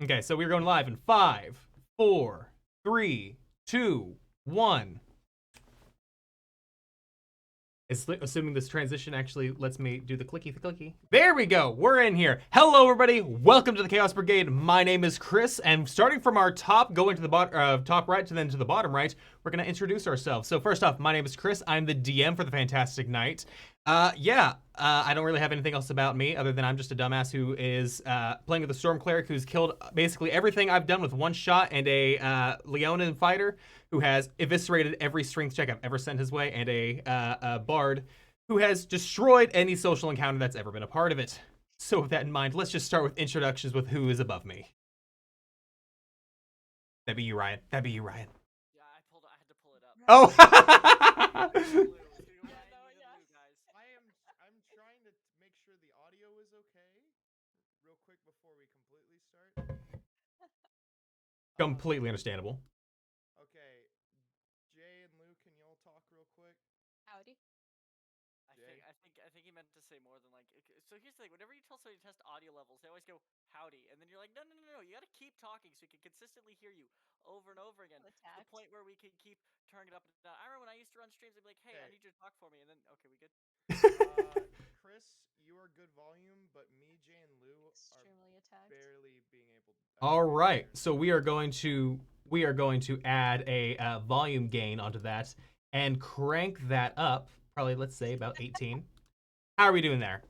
Okay, so we're going live in 5, 4, 3, 2, 1. Assuming this transition actually lets me do the clicky. There we go. We're in here. Hello, everybody. Welcome to the Chaos Brigade. My name is Chris, and starting from our top, going to the top right to then to the bottom right, we're gonna introduce ourselves. So first off, my name is Chris. I'm the DM for the Fantastic Night. I don't really have anything else about me other than I'm just a dumbass who is playing with a Storm Cleric who's killed basically everything I've done with one shot, and a Leonin fighter who has eviscerated every strength check I've ever sent his way, and a bard who has destroyed any social encounter that's ever been a part of it. So with that in mind, let's just start with introductions with who is above me. That'd be you, Ryan. Yeah, I had to pull it up. Oh! I'm trying to make sure the audio is okay. Real quick before we completely start. Completely understandable. Okay, Jay and Lou, can y'all talk real quick? Howdy. I think he meant to say more than like. So here's the thing: whenever you tell somebody to test audio levels, they always go howdy, and then you're like, no. You got to keep talking so we can consistently hear you over and over again. To the point where we can keep turning it up and down. I remember when I used to run streams, I'd be like, hey, I need you to talk for me, and then okay, we good. Chris, you are good volume, but me, Jay, and Lou are barely being able to. All right, so we are going to add a volume gain onto that and crank that up. Probably, let's say, about 18. How are we doing there?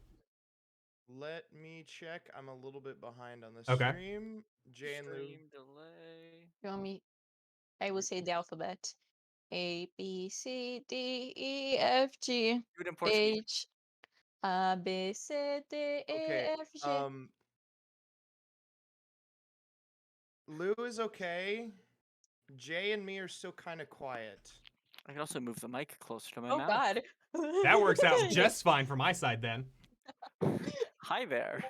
Let me check. I'm a little bit behind on the Okay. stream. Jay and Lou. Stream delay. You want me? I will say the alphabet. A, B, C, D, E, F, G, Do it in Portuguese. H, A, B, C, D, E, Okay. F, G. Lou is okay. Jay and me are still kind of quiet. I can also move the mic closer to my Oh mouth. God. That works out just fine for my side then. Hi there.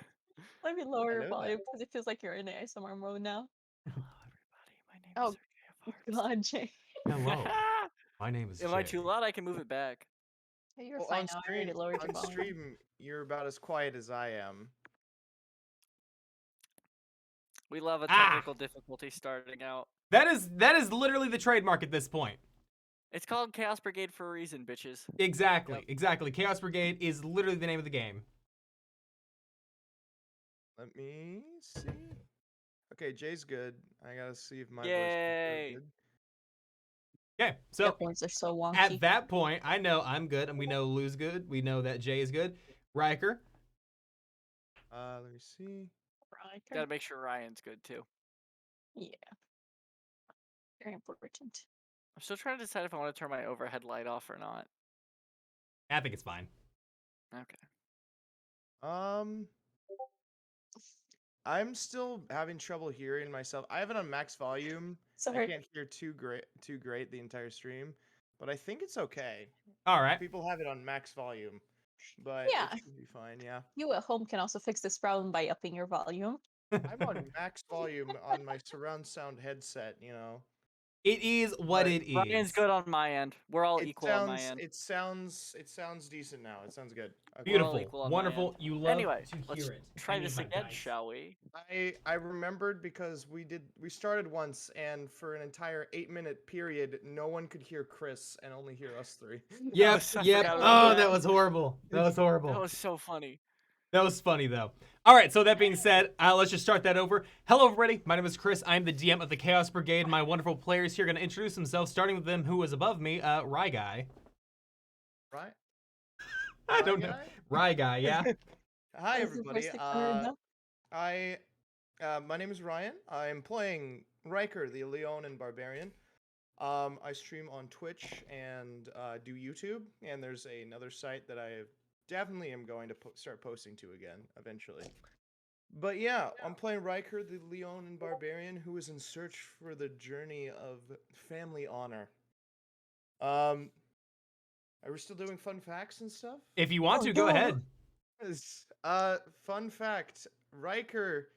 Let me lower your Hello volume there. because it feels like you're in ASMR mode now. Hello, everybody. My name is Sergey God, Jay. Hello. My name is Am Jay. I too loud? I can move it back. You're fine now. I already lowered your on volume. stream, you're about as quiet as I am. We love a technical difficulty starting out. That is literally the trademark at this point. It's called Chaos Brigade for a reason, bitches. Exactly. Yep. Exactly. Chaos Brigade is literally the name of the game. Let me see. Okay, Jay's good. I gotta see if my voice Yay. is good. Okay, so Your points are so wonky. at that point, I know I'm good, and we know Lou's good. We know that Jay is good. Riker. Let me see. Riker. Gotta make sure Ryan's good too. Yeah. Very important. I'm still trying to decide if I want to turn my overhead light off or not. I think it's fine. Okay. I'm still having trouble hearing myself. I have it on max volume. Sorry. I can't hear too great the entire stream, but I think it's okay. All right. People have it on max volume, but Yeah. it should be fine. Yeah. You at home can also fix this problem by upping your volume. I'm on max volume on my surround sound headset. You know. It is what it is. Ryan's good on my end. We're all equal on my end. It sounds decent now. It sounds good. Okay. Beautiful, wonderful. You love anyway, to let's hear it. try this again, shall we? I remembered because we started once, and for an entire 8-minute period, no one could hear Chris and only hear us three. Yep. Oh, that was horrible. That was horrible. That was so funny. That was funny, though. All right, so that being said, let's just start that over. Hello, everybody. My name is Chris. I'm the DM of the Chaos Brigade. My wonderful players here are going to introduce themselves, starting with them who is above me, Rye Guy. Right? I don't know. Rye Guy, yeah. Hi, everybody. My name is Ryan. I'm playing Riker, the Leonin Barbarian. I stream on Twitch and do YouTube, and there's another site that I definitely am going to start posting to again eventually. But yeah, I'm playing Riker, the Leonin Barbarian, who is in search for the journey of family honor. Are we still doing fun facts and stuff? If you want to, go ahead. Fun fact: Riker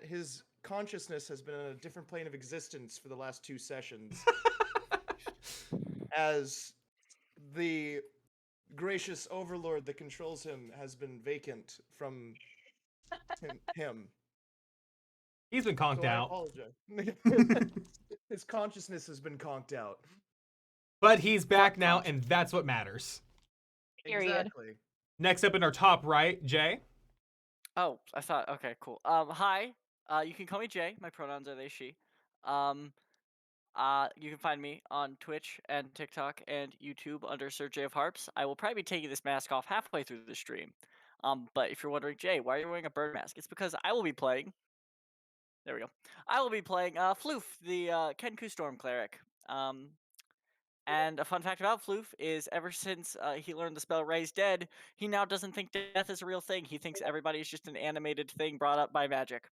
his consciousness has been in a different plane of existence for the last 2 sessions, as the gracious overlord that controls him has been vacant from him. He's been conked So I out. apologize. His consciousness has been conked out. But he's back now, conscious. and that's what matters. Period. Exactly. Next up in our top right, Jay. Oh, I thought. Okay, cool. Hi. You can call me Jay. My pronouns are they, she. Um, you can find me on Twitch and TikTok and YouTube under Sir J of Harps. I will probably be taking this mask off halfway through the stream. But if you're wondering, Jay, why are you wearing a bird mask? It's because I will be playing. There we go. I will be playing Floof, the Kenku Storm cleric. And a fun fact about Floof is ever since he learned the spell Raise Dead, he now doesn't think death is a real thing. He thinks everybody is just an animated thing brought up by magic.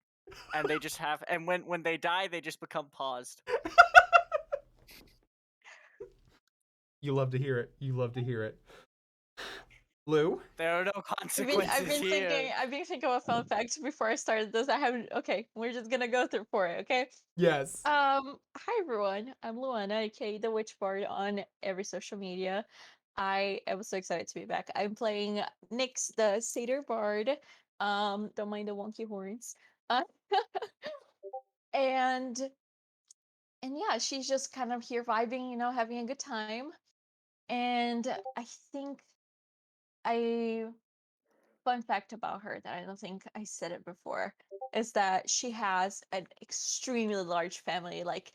And they just have, and when they die, they just become paused. You love to hear it. You love to hear it. Lou? There are no consequences here. I've been thinking of fun facts before I started this. I haven't. Okay, we're just gonna go through for it. Okay. Yes. Hi everyone. I'm Luana, aka the Witch Bard on every social media. I am so excited to be back. I'm playing Nyx, the Satyr Bard. Don't mind the wonky horns. Uh, and yeah, she's just kind of here vibing, having a good time. And I think I fun fact about her that I don't think I said it before is that she has an extremely large family, like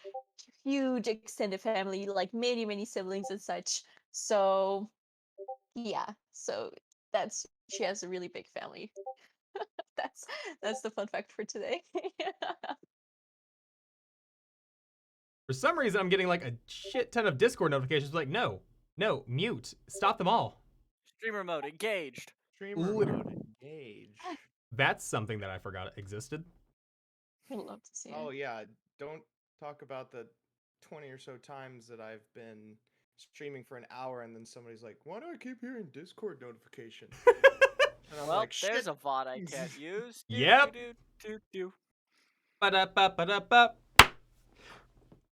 huge extended family, like many siblings and such. So yeah, so that's she has a really big family. that's that's the fun fact for today. For some reason, I'm getting like a shit ton of Discord notifications. Like, no, mute, stop them all. Streamer mode engaged. Streamer Literally. mode engage. That's something that I forgot existed. I'd love to see Oh it. yeah, don't talk about the 20 or so times that I've been streaming for an hour and then somebody's like, "Why do I keep hearing Discord notification?" And I'm Well, like, there's "Shit." a VOD I can't use. Yep. Do. Ba-da-ba-ba-da-ba.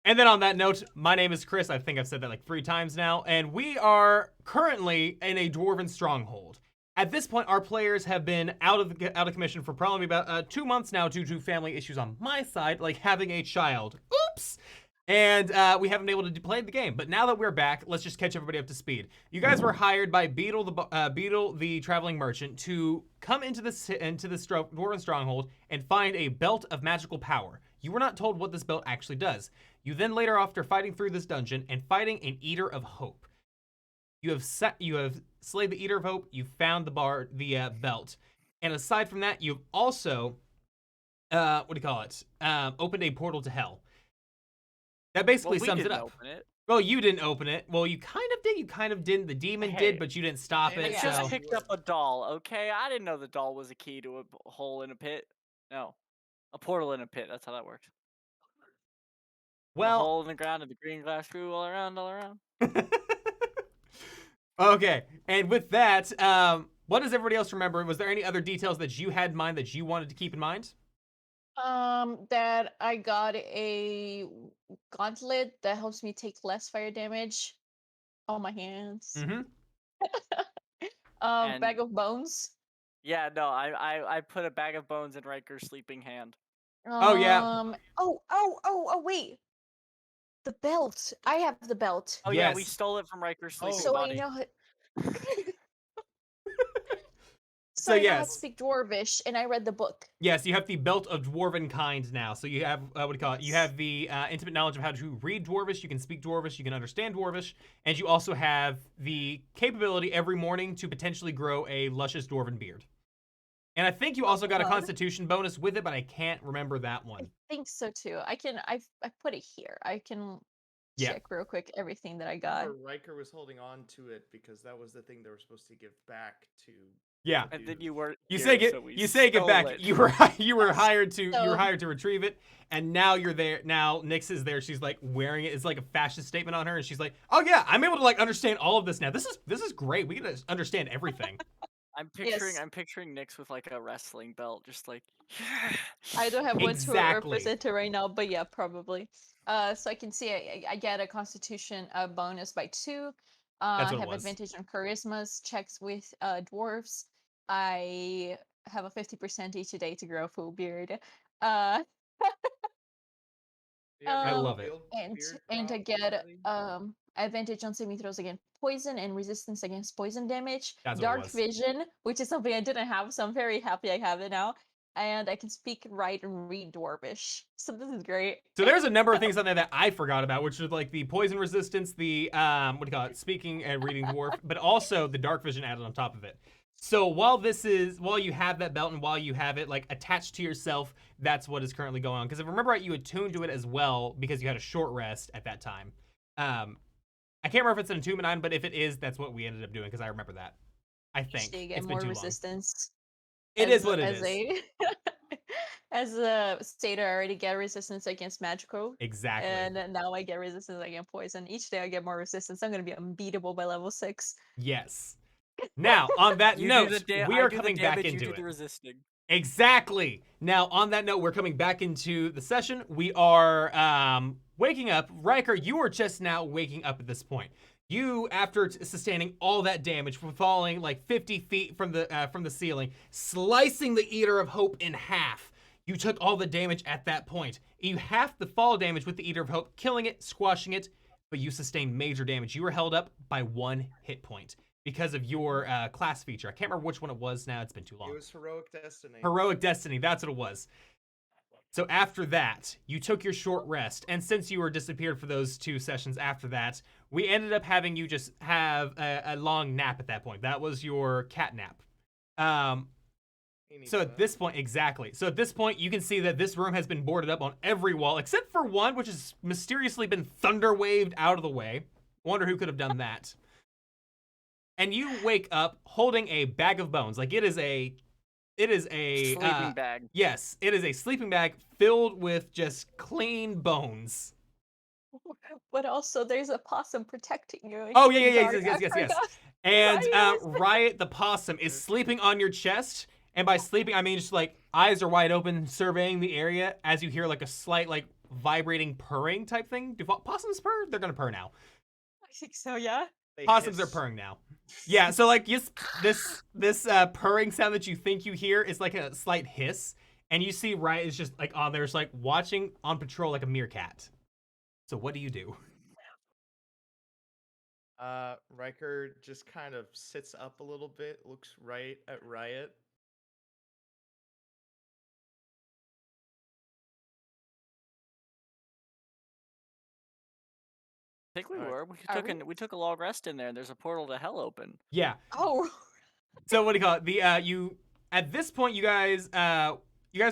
And then on that note, my name is Chris. I think I've said that like 3 times now. And we are currently in a Dwarven stronghold. At this point, our players have been out of commission for probably about 2 months now due to family issues on my side, like having a child. Oops! And we haven't been able to play the game. But now that we're back, let's just catch everybody up to speed. You guys were hired by Beetle the traveling merchant to come into this Dwarven stronghold and find a belt of magical power. You were not told what this belt actually does. You then later, after fighting through this dungeon and fighting an Eater of Hope, you have slayed the Eater of Hope. You found the belt, and aside from that, you've also opened a portal to hell. That basically Well, we sums it didn't up. open it. Well, you didn't open it. Well, you kind of did. You kind of didn't. The demon Hey. did, but you didn't stop Hey, it. I Yeah, just So picked up a doll, okay? I didn't know the doll was a key to a hole in a pit. No. A portal in a pit. That's how that works. A well. hole in the ground and the green glass grew all around, all around. Okay, and with that, what does everybody else remember? Was there any other details that you had in mind that you wanted to keep in mind? That I got a gauntlet that helps me take less fire damage on my hands. Mm-hmm. And- Bag of bones. Yeah, no, I put a bag of bones in Riker's sleeping hand. Oh, yeah. Oh, wait. The belt. I have the belt. Oh yeah, we Yes. stole it from Riker's sleeping So body. I know how... So I know how to yes. speak Dwarvish, and I read the book. Yes, you have the belt of Dwarven kind now. So you have, what do you call it? You have the intimate knowledge of how to read Dwarvish, you can speak Dwarvish, you can understand Dwarvish, and you also have the capability every morning to potentially grow a luscious Dwarven beard. And I think you also got a God. Constitution bonus with it, but I can't remember that one. I think so too. I put it here. I can Yeah. check real quick everything that I got. Riker was holding on to it because that was the thing they were supposed to give back to. Yeah. And then you weren't. You here, say get so we you say get stole back. it. You were hired to So- retrieve it, and now you're there. Now Nyx is there. She's like wearing it. It's like a fashion statement on her, and she's like, "Oh yeah, I'm able to like understand all of this now. This is great. We can understand everything." I'm Yes. picturing Nyx with like a wrestling belt, just like. I don't have one to Exactly. represent it right now, but yeah, probably. So I can see I get a Constitution bonus by 2. That's I what it have was. advantage on charismas checks with dwarves. I have a 50% each day to grow a full beard. I love it. And I get advantage on saving throws against poison and resistance against poison damage. That's what it Dark was. vision, which is something I didn't have, so I'm very happy I have it now. And I can speak, write, and read Dwarvish. So this is great. So there's a number of things on there that I forgot about, which is like the poison resistance, the what do you call it, speaking and reading dwarf, but also the dark vision added on top of it. So while you have that belt and while you have it like attached to yourself, that's what is currently going on. Because if I remember right, you attuned to it as well because you had a short rest at that time. I can't remember if it's an attunement item, but if it is, that's what we ended up doing because I remember that. I think So you get it's been more too long. resistance. It is what it is. As a state, I already get resistance against magical. Exactly. And now I get resistance against poison. Each day I get more resistance. I'm gonna be unbeatable by level 6. Yes. Now, on that note, we are coming back into you do it. the resisting. Exactly. Now, on that note, we're coming back into the session. We are waking up. Riker, you are just now waking up at this point. You, after sustaining all that damage from falling like 50 feet from the ceiling, slicing the Eater of Hope in half, you took all the damage at that point. You halved the fall damage with the Eater of Hope, killing it, squashing it, but you sustained major damage. You were held up by 1 hit point because of your class feature. I can't remember which one it was now. It's been too long. It was Heroic Destiny. Heroic Destiny, that's what it was. So after that, you took your short rest, and since you were disappeared for those 2 sessions after that, we ended up having you just have a long nap at that point. That was your cat nap. So at this point, exactly. So at this point, you can see that this room has been boarded up on every wall, except for one, which has mysteriously been thunder waved out of the way. Wonder who could have done that. And you wake up holding a bag of bones. Like it is a Sleeping bag. Yes, it is a sleeping bag filled with just clean bones. But also, there's a possum protecting you. Oh, in the yeah, dark. yes. And Riot. Riot the possum is sleeping on your chest. And by sleeping, I mean just like eyes are wide open, surveying the area as you hear like a slight like vibrating purring type thing. Do possums purr? They're gonna purr now. I think so, yeah. Possums are purring now. Yeah, so like this purring sound that you think you hear is like a slight hiss, and you see Riot is just like on there, just like watching on patrol like a meerkat. So what do you do? Riker just kind of sits up a little bit, looks right at Riot. I think we were. We took a long rest in there, and there's a portal to hell open. Yeah. Oh. So what do you call it? You at this point, you guys were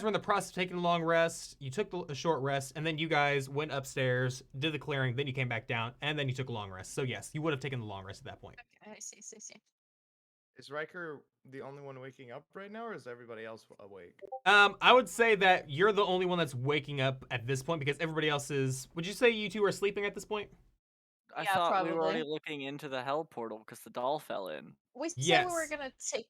in the process of taking a long rest. You took a short rest, and then you guys went upstairs, did the clearing, then you came back down, and then you took a long rest. So yes, you would have taken the long rest at that point. Okay, I see. Is Riker the only one waking up right now, or is everybody else awake? I would say that you're the only one that's waking up at this point because everybody else is. Would you say you two are sleeping at this point? I Yeah, thought we were probably. already looking into the hell portal because the doll fell in. We said Yes. we were gonna take.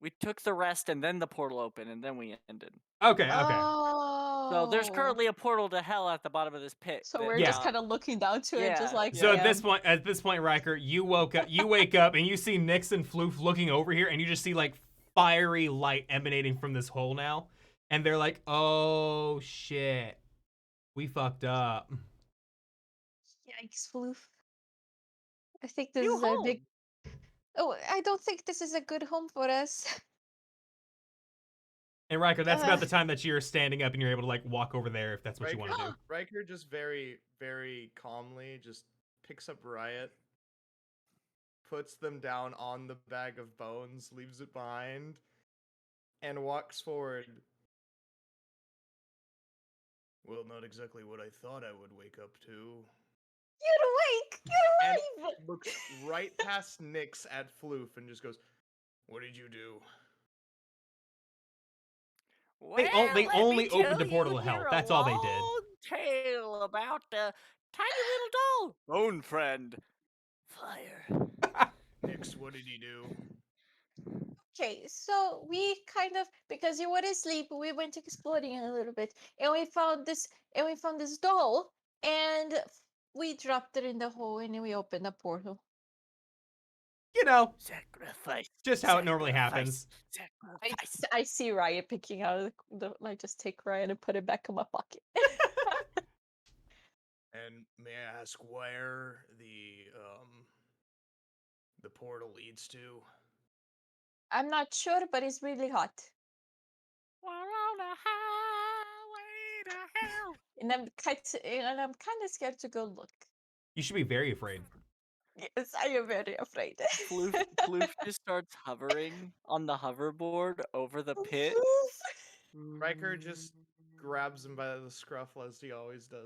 We took the rest, and then the portal opened, and then we ended. Okay. Oh. So there's currently a portal to hell at the bottom of this pit. So we're just kind of looking down to it, just Yeah. like. So yeah. at this point, Riker, you wake up, and you see Nyx and Floof looking over here, and you just see like fiery light emanating from this hole now, and they're like, "Oh shit, we fucked up." Yikes, Floof. I think this New is home. a big. Oh, I don't think this is a good home for us. And Riker, that's about the time that you're standing up and you're able to like walk over there if that's what you want to do. Riker just very, very calmly just picks up Riot, puts them down on the bag of bones, leaves it behind, and walks forward. Well, not exactly what I thought I would wake up to. Get awake! Get alive! And looks right past Nyx at Floof and just goes, "What did you do?" They only opened a portal to hell. That's all they did. Long tale about the tiny little doll, bone friend, fire. Nyx, what did he do? Okay, so we kind of, because you were asleep, we went exploring a little bit, and we found this doll, and we dropped it in the hole, and then we opened a portal. You know, Sacrifice. just how it normally happens. Sacrifice. I see Riot picking out the like, just take Riot and put it back in my pocket. And may I ask where the portal leads to? I'm not sure, but it's really hot. We're on a highway to hell. And I'm kind of scared to go look. You should be very afraid. Yes, I am very afraid. Floof just starts hovering on the hoverboard over the pit. Riker just grabs him by the scruff as he always does.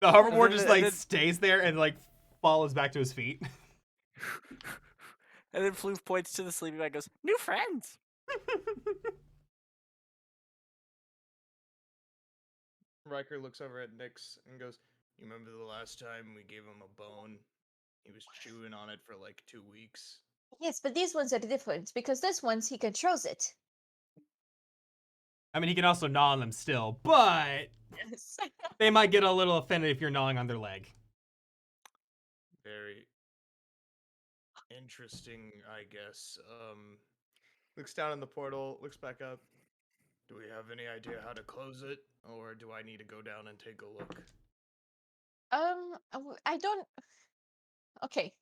The hoverboard then- just and like then- stays there and like follows back to his feet. And then Floof points to the sleeping bag and goes, "New friends!" Riker looks over at Nyx and goes, "You remember the last time we gave him a bone? He was chewing on it for like 2 weeks." Yes, but these ones are different because this one's he controls it. I mean, he can also gnaw on them still, but Yes. they might get a little offended if you're gnawing on their leg. Very interesting, I guess. Looks down in the portal, looks back up. Do we have any idea how to close it, or do I need to go down and take a look? I don't. Okay.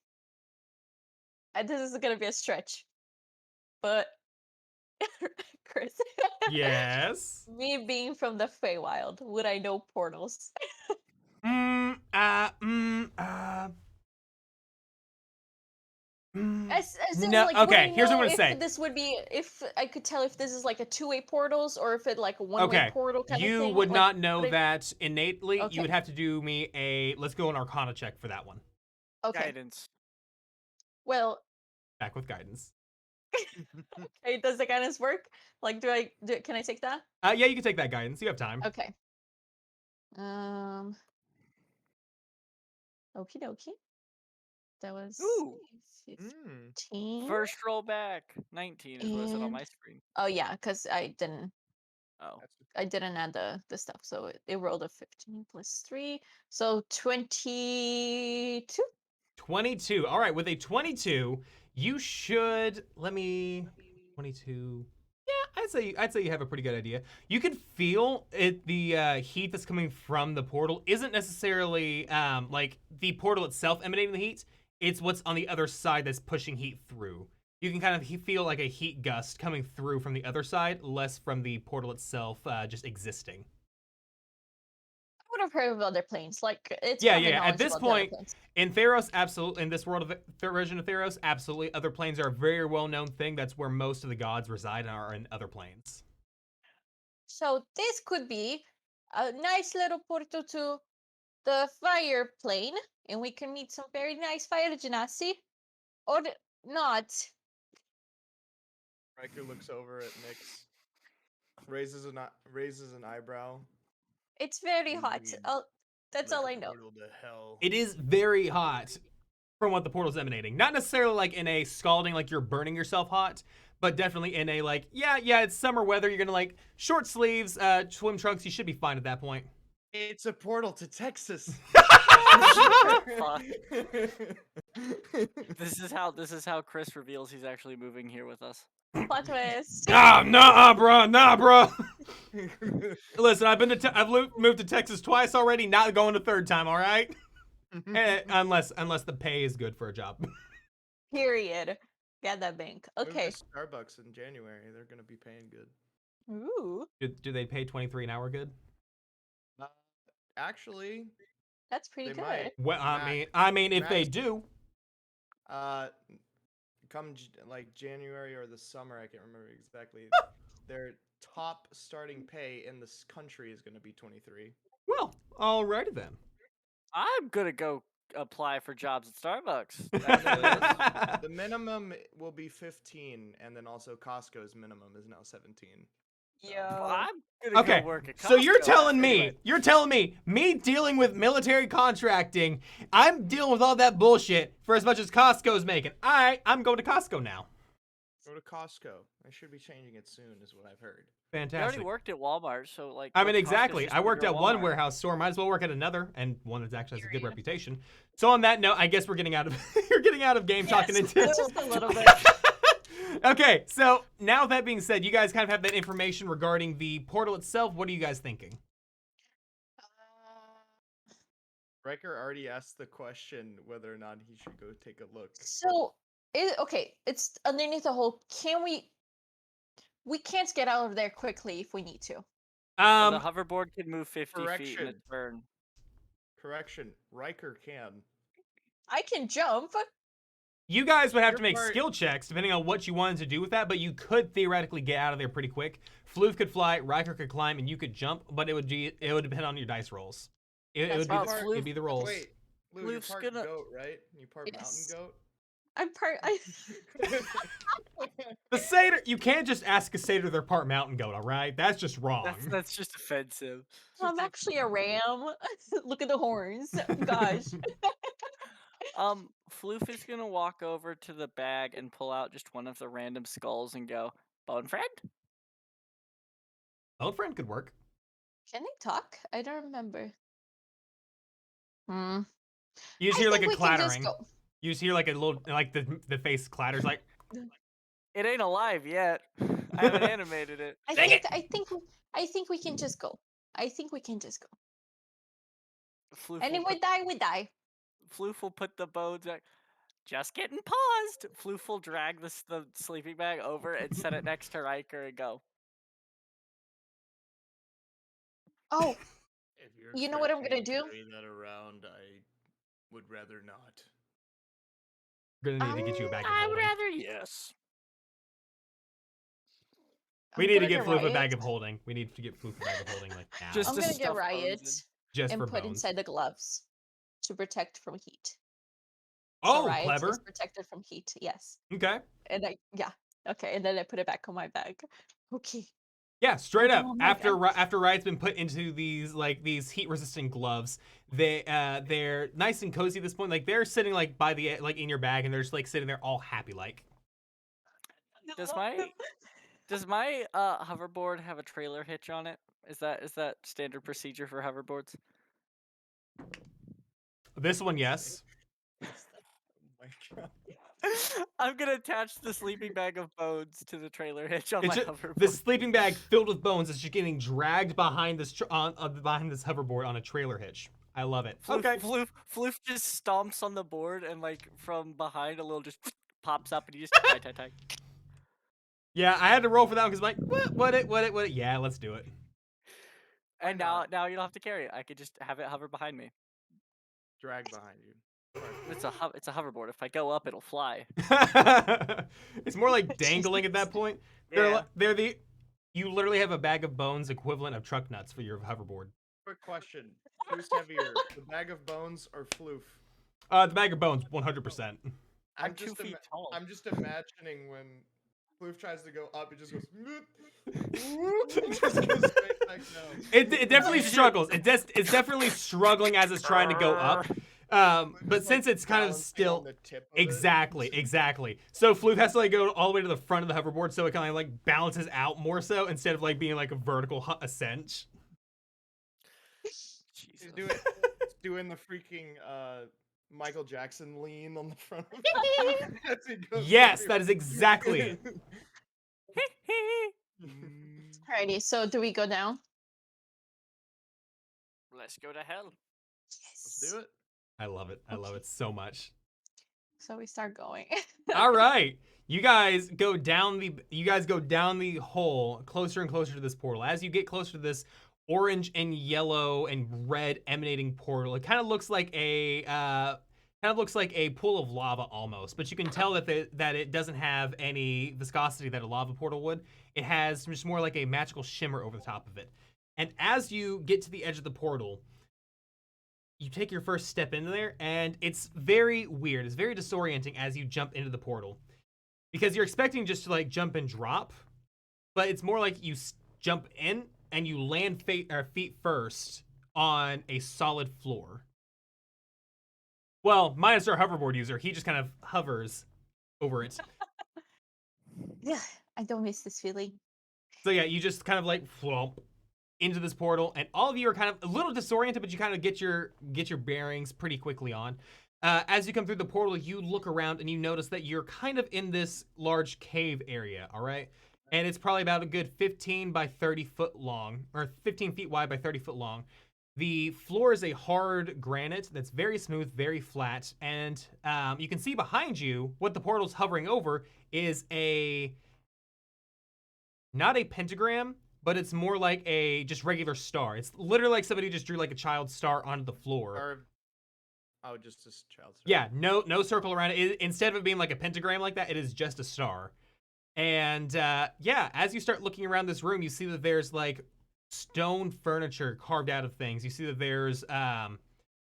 This is gonna be a stretch, but Chris, Yes. me being from the Feywild, would I know portals? As in, No, like, would okay, I here's what I'm know gonna say. If this would be, if I could tell if this is like a two-way portals or if it like a one-way Okay, portal kind of you thing. would like, not know would I- that innately. You Okay. would have to do me a, let's go an Arcana check for that one. Okay. Guidance. Well, Back with guidance. hey, does the guidance work? Like, can I take that? Yeah, you can take that guidance. You have time. Okay. Okie dokie. That was Ooh. 15. First roll back. 19 is what it said on And- my screen. Oh yeah, because I didn't Oh. add the stuff, so it rolled a 15 plus 3, so 22. 22. All right, with a 22, you should, 22. Yeah, I'd say you have a pretty good idea. You can feel it. The heat that's coming from the portal isn't necessarily like the portal itself emanating the heat. It's what's on the other side that's pushing heat through. You can kind of feel like a heat gust coming through from the other side, less from the portal itself just existing. I would have heard of other planes. Like, it's Yeah, common yeah, at knowledge this about the other point, planes. In Theros, absolutely. In this world of version of Theros, absolutely. Other planes are a very well-known thing. That's where most of the gods reside and are in other planes. So this could be a nice little portal to the fire plane, and we can meet some very nice fire genasi, or not. Riker looks over at Nyx, raises an eyebrow. It's very And hot. we That's like all a I know. portal to hell. It is very hot from what the portal's emanating. Not necessarily like in a scalding, like you're burning yourself hot, but definitely in a like, yeah, it's summer weather. You're gonna like short sleeves, swim trunks. You should be fine at that point. It's a portal to Texas. Fuck. This is how Chris reveals he's actually moving here with us. Plot twist. Nah, bro. Listen, I've moved to Texas twice already. Not going a third time. All right. Unless the pay is good for a job. Period. Got that bank. Move to Okay. Starbucks in January. They're gonna be paying good. Ooh, Do they pay 23 an hour good? Actually, that's pretty They good. might. Well, Max- I mean, if they Max- do. come like January or the summer, I can't remember exactly. Their top starting pay in this country is gonna be 23. Well, alrighty then. I'm gonna go apply for jobs at Starbucks. The minimum will be 15, and then also Costco's minimum is now 17. Yo. I'm gonna Okay, go work at Costco. so you're telling Anyway. me dealing with military contracting, I'm dealing with all that bullshit for as much as Costco's making. I'm going to Costco now. Go to Costco. I should be changing it soon, is what I've heard. You already Fantastic. worked at Walmart, so like. I what mean, Costco's exactly. just I worked your at one Walmart. warehouse store. Might as well work at another, and one that actually has a good Period. reputation. So on that note, I guess we're getting out of you're getting out of game talking Yes, into just a little bit. Okay, so now that being said, you guys kind of have that information regarding the portal itself. What are you guys thinking? Riker already asked the question whether or not he should go take a look. So, okay, it's underneath the hole. Can we? We can't get out of there quickly if we need to. The hoverboard can move 50 feet in a Correction. turn. Correction. Riker can. I can jump. You guys would have to Your make part- skill checks depending on what you wanted to do with that, but you could theoretically get out of there pretty quick. Floof could fly, Riker could climb, and you could jump, but it would depend on your dice rolls. It That's would be fair. it'd be the rolls. Wait, Lou, you're Floof's part gonna- goat, right? You part Yes. mountain goat? I'm part. The satyr, you can't just ask a satyr they're part mountain goat, all right? That's just wrong. That's just offensive. I'm actually a ram. Look at the horns. Gosh. Floof is gonna walk over to the bag and pull out just one of the random skulls and go, "Bone friend." Bone friend could work. Can they talk? I don't remember. Hmm. You just I hear like think a we can just clattering. go. You just hear like a little, like the face clatters, like. It ain't alive yet. I haven't animated it. Dang it! I think we can just go. I think we can just go. Floof And will if we put, die, we die. Floof will put the bones back. Just getting paused. Floof will drag the sleeping bag over and set it next to Riker and go. Oh, If you're You know what I'm expecting gonna to do? carry that around, I would rather not. We're gonna need to get you a bag of I would holding. rather yes. We I'm need to gonna get Floof a bag Riot. of holding. We need to get Floof a bag of holding like now. Just I'm to gonna get stuff bones Riot in. just and for put bones. inside the gloves to protect from heat. Oh, so Riot clever. is protected from heat. Yes. Okay. And okay, and then I put it back on my bag. Okay. Yeah, straight up. Oh my After God. after Riot's been put into these heat resistant gloves, they're nice and cozy at this point. Like they're sitting like by the like in your bag, and they're just like sitting there all happy like. Does my hoverboard have a trailer hitch on it? Is that standard procedure for hoverboards? This one, yes. Oh my god. I'm gonna attach the sleeping bag of bones to the trailer hitch on It's my just, hoverboard. the sleeping bag filled with bones is just getting dragged behind this behind this hoverboard on a trailer hitch. I love it. Okay. Floof just stomps on the board and like from behind a little just pops up and he just tie. Yeah, I had to roll for that one because I'm like, what it? Yeah, let's do it. And Why not? now you don't have to carry it. I could just have it hover behind me. Drag behind you. It's a hoverboard. If I go up, it'll fly. It's more like dangling at that point. Yeah. You literally have a bag of bones equivalent of truck nuts for your hoverboard. Quick question. Who's heavier, the bag of bones or Floof? The bag of bones, 100%. I'm 2 feet tall. I'm just imagining when Floof tries to go up, it just goes. It just goes straight back down. It definitely struggles. It's definitely struggling as it's trying to go up. But Just, since like, it's kind of balancing still on the tip of it. exactly. So Floof has to like go all the way to the front of the hoverboard, so it kind of like balances out more so instead of like being like a vertical ascent. He's Jesus. doing the freaking Michael Jackson lean on the front of it. As he goes Yes, through. that is exactly it. Alrighty, so do we go down? Let's go to hell. Let's do it. I love it. I love it so much. So we start going. All right. You guys go down the hole closer and closer to this portal. As you get closer to this orange and yellow and red emanating portal, it kind of looks like a pool of lava almost, but you can tell that it doesn't have any viscosity that a lava portal would. It has just more like a magical shimmer over the top of it. And as you get to the edge of the portal, you take your first step into there, and it's very weird. It's very disorienting as you jump into the portal. Because you're expecting just to like jump and drop, but it's more like you jump in and you land feet first on a solid floor. Well, minus our hoverboard user, he just kind of hovers over it. Yeah, I don't miss this feeling. So yeah, you just kind of like flump into this portal, and all of you are kind of a little disoriented, but you kind of get your bearings pretty quickly on. As you come through the portal, you look around and you notice that you're kind of in this large cave area, all right? And it's probably about a good 15 by 30 foot long, or 15 feet wide by 30 foot long. The floor is a hard granite that's very smooth, very flat, and you can see behind you what the portal's hovering over is not a pentagram, but it's more like a just regular star. It's literally like somebody just drew like a child star onto the floor. Just a child star. Yeah, no circle around it. Instead of it being like a pentagram like that, it is just a star. And yeah, as you start looking around this room, you see that there's like stone furniture carved out of things. You see that there's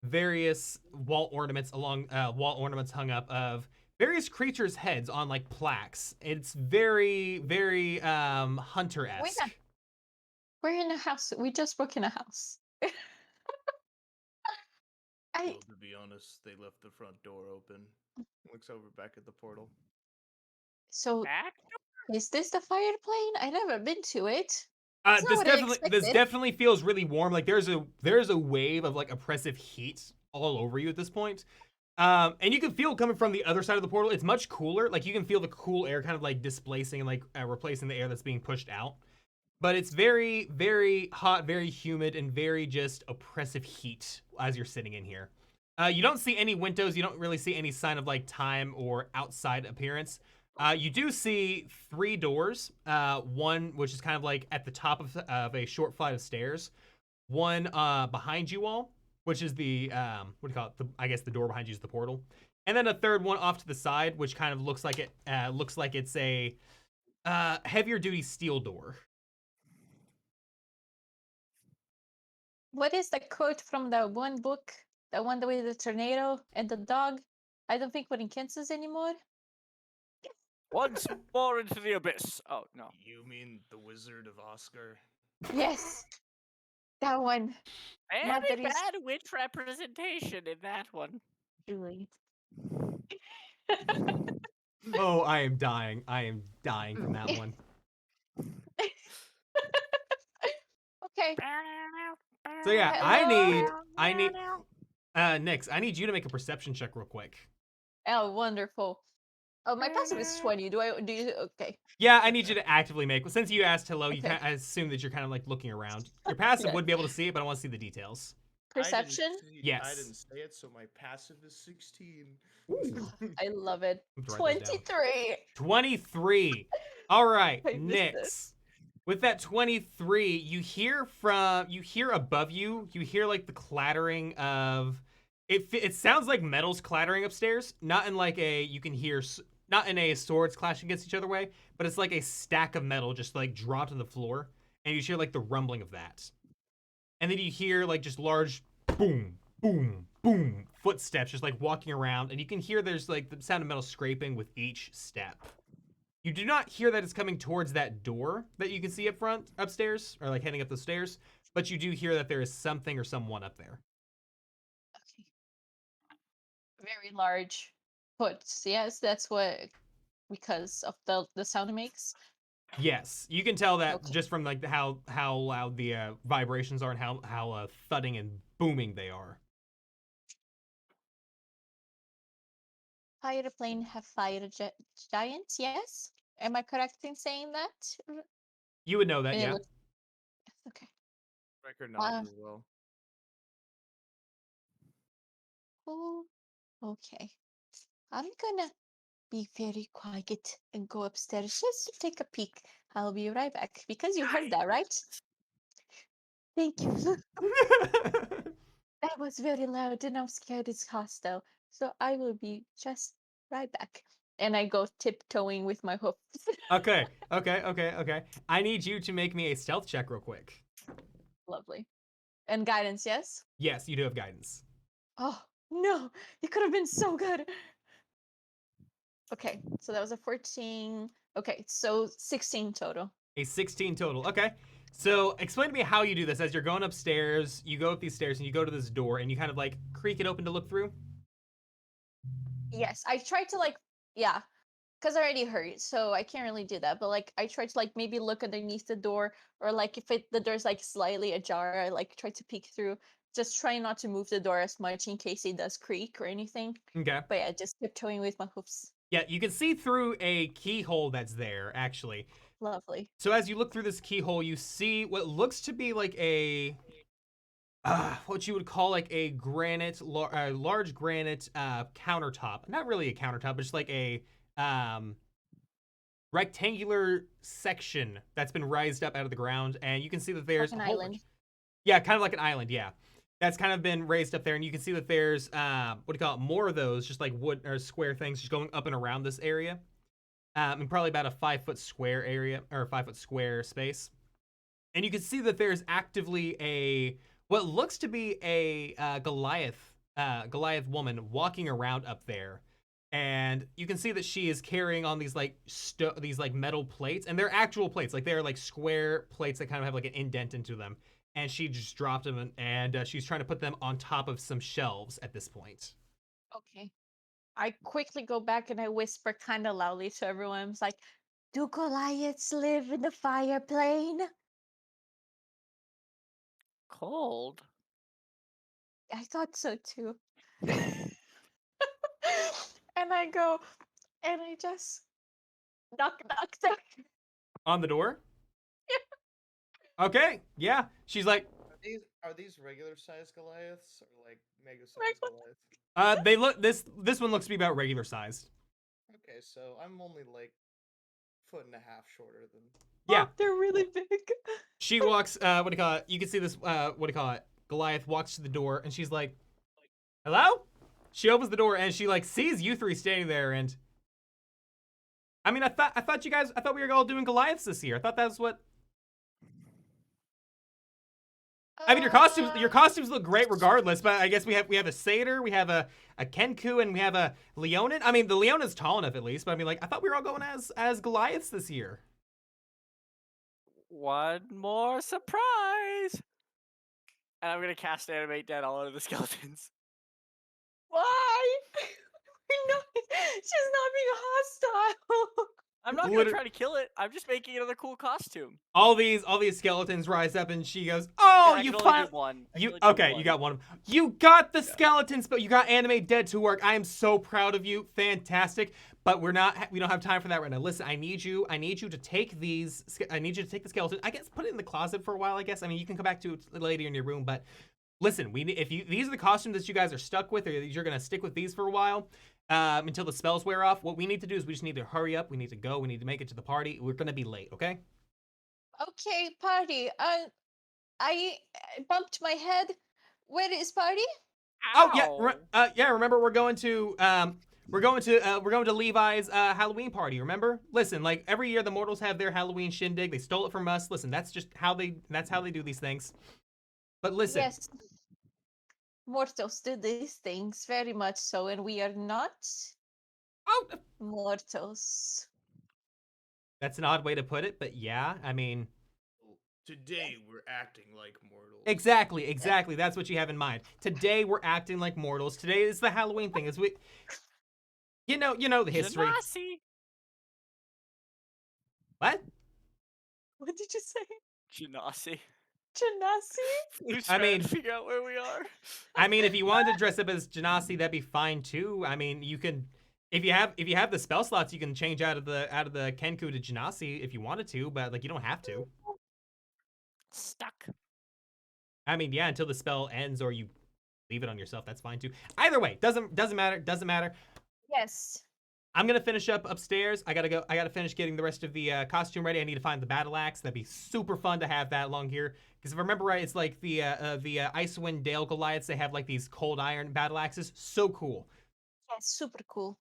various wall ornaments hung up of various creatures' heads on like plaques. It's very, very hunter-esque. We're in a house. We just broke in a house. Well, to be honest, they left the front door open. Looks over back at the portal. So Back? is this the fire plane? I never been to it. It's not This what I expected. definitely feels really warm. Like there's a wave of like oppressive heat all over you at this point. And you can feel coming from the other side of the portal. It's much cooler. Like you can feel the cool air kind of like displacing and like replacing the air that's being pushed out. But it's very, very hot, very humid, and very just oppressive heat as you're sitting in here. You don't see any windows. You don't really see any sign of like time or outside appearance. You do see 3 doors. One which is kind of like at the top of a short flight of stairs. One behind you all, which is the what do you call it? I guess the door behind you is the portal. And then a third one off to the side, which kind of looks like it's a heavier duty steel door. What is the quote from the one book? The one with the tornado and the dog? I don't think we're in Kansas anymore. Once more into the abyss. Oh, no. You mean the Wizard of Oscar? Yes. That one. Not Very that bad witch representation in that one. Julie. Oh, I am dying. I am dying from that one. Okay. So yeah, Hello? I need Nix, I need you to make a perception check real quick. Oh, wonderful. Oh, my passive is 20. Do you? Okay. Yeah, I need you to actively make. Since you asked hello, Okay. I assume that you're kind of like looking around. Your passive Yeah. would be able to see it, but I want to see the details. Perception? Yes. I didn't say it, so my passive is 16. I love it. I have to write those down. 23. 23. All right, I missed Nix. With that 23, you hear above you, you hear like the clattering of it sounds like metals clattering upstairs, not in like not in a swords clashing against each other way, but it's like a stack of metal just like dropped to the floor, and you hear like the rumbling of that. And then you hear like just large boom, boom, boom footsteps just like walking around, and you can hear there's like the sound of metal scraping with each step. You do not hear that it's coming towards that door that you can see up front, upstairs, or like heading up the stairs, but you do hear that there is something or someone up there. Okay. Very large foots. Yes, that's what, because of the sound it makes. Yes, you can tell that Okay. just from like how loud the vibrations are and how thudding and booming they are. Fire plane have fire giants, yes? Am I correct in saying that? You would know that, And it yeah. looks- Okay. Record nods as well. Oh, okay. I'm gonna be very quiet and go upstairs just to take a peek. I'll be right back because you heard that, right? Thank you. That was very loud and I'm scared it's hostile. So I will be just right back. And I go tiptoeing with my hoofs. Okay. I need you to make me a stealth check real quick. Lovely. And guidance, yes? Yes, you do have guidance. Oh, no. It could have been so good. Okay, so that was a 14. Okay, so 16 total. A 16 total. Okay. So explain to me how you do this. As you're going upstairs, you go up these stairs and you go to this door and you kind of like creak it open to look through. Yes, I tried to yeah, because I already heard, so I can't really do that. But like, I tried to like maybe look underneath the door, or like if the door's like slightly ajar, I like try to peek through. Just try not to move the door as much in case it does creak or anything. Okay. But yeah, just tiptoeing with my hoofs. Yeah, you can see through a keyhole that's there, actually. Lovely. So as you look through this keyhole, you see what looks to be like what you would call like a large granite countertop. Not really a countertop, but just like a rectangular section that's been raised up out of the ground, and you can see that there's Like an a whole island. bunch. Yeah, kind of like an island. Yeah, that's kind of been raised up there, and you can see that there's what do you call it? More of those, just like wood or square things, just going up and around this area. And probably about a 5 foot square area or a 5 foot square space. And you can see that there's actively a what looks to be a Goliath woman walking around up there, and you can see that she is carrying on these like these like metal plates, and they're actual plates, like they're like square plates that kind of have like an indent into them. And she just dropped them, and she's trying to put them on top of some shelves at this point. Okay. I quickly go back and I whisper kind of loudly to everyone. It's like, do Goliaths live in the fire plane? Cold. I thought so too. And I go, and I just knock, knock, knock. On the door. Okay, yeah. She's like, Are these regular sized Goliaths or like mega sized Goliaths? they look this one looks to be about regular sized. Okay, so I'm only like 1.5 feet shorter than. Yeah, Oh, they're really big. she walks. What do you call it? You can see this. What do you call it? Goliath walks to the door, and she's like, "Hello." She opens the door, and she like sees you three standing there. And I mean, I thought you guys. I thought we were all doing Goliaths this year. I thought that's what. I mean, your costumes look great regardless. But I guess we have a satyr, we have a Kenku, and we have a Leonin. I mean, the Leonin's tall enough at least. But I mean, like, I thought we were all going as Goliaths this year. One more surprise! And I'm gonna cast Animate Dead all over the skeletons. Why? No, she's not being hostile. I'm not gonna try to kill it. I'm just making another cool costume. All these skeletons rise up, and she goes, "Oh, And I you can only do finally." one. I can You only do okay? one. You got one. You got the skeletons, but you got Animate Dead to work. I am so proud of you. Fantastic. But we don't have time for that right now. Listen, I need you to take these. I need you to take the skeleton. I guess put it in the closet for a while. I guess. I mean, you can come back to it later in your room. But listen, these are the costumes that you guys are stuck with, or you're gonna stick with these for a while. Until the spells wear off. What we need to do is we just need to hurry up. We need to go. We need to make it to the party. We're gonna be late. Okay? Okay, party. I bumped my head. Where is party? Oh yeah, yeah. Remember, we're going to Levi's Halloween party. Remember? Listen, like every year the mortals have their Halloween shindig. They stole it from us. Listen, that's how they do these things. But listen, Yes. Mortals do these things very much so, and we are not oh, mortals. that's an odd way to put it, but yeah, I mean, Today we're acting like mortals. exactly. That's what you have in mind. Today we're acting like mortals. Today is the Halloween thing. You know the history. Genasi. What? What did you say? Genasi. Genasi? Who's I trying mean- to figure out where we are? I mean, if you wanted to dress up as Genasi, that'd be fine too. I mean, you can, if you have the spell slots, you can change out of the Kenku to Genasi if you wanted to, but like you don't have to. Stuck. I mean, yeah, until the spell ends or you leave it on yourself, that's fine too. Either way, doesn't matter. Yes. I'm gonna finish up upstairs. I gotta finish getting the rest of the costume ready. I need to find the battle axe. That'd be super fun to have that along here. Because if I remember right, it's like the Icewind Dale Goliaths. They have like these cold iron battle axes. So cool. Yes, super cool.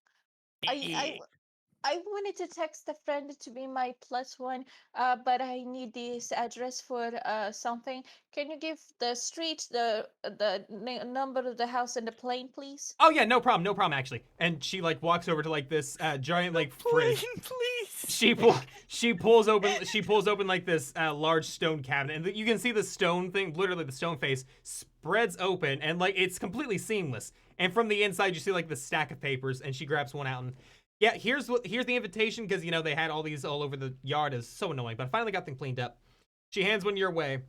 I wanted to text a friend to be my +1, but I need this address for something. Can you give the street, the number of the house and the plane, please? Oh yeah, no problem actually. And she like walks over to like this giant like fridge. Please. She pulls open like this large stone cabinet, and you can see the stone thing, literally the stone face spreads open, and like it's completely seamless. And from the inside, you see like the stack of papers, and she grabs one out and. Yeah, here's the invitation, because you know they had all these all over the yard. Is so annoying, but I finally got them cleaned up. She hands one your way,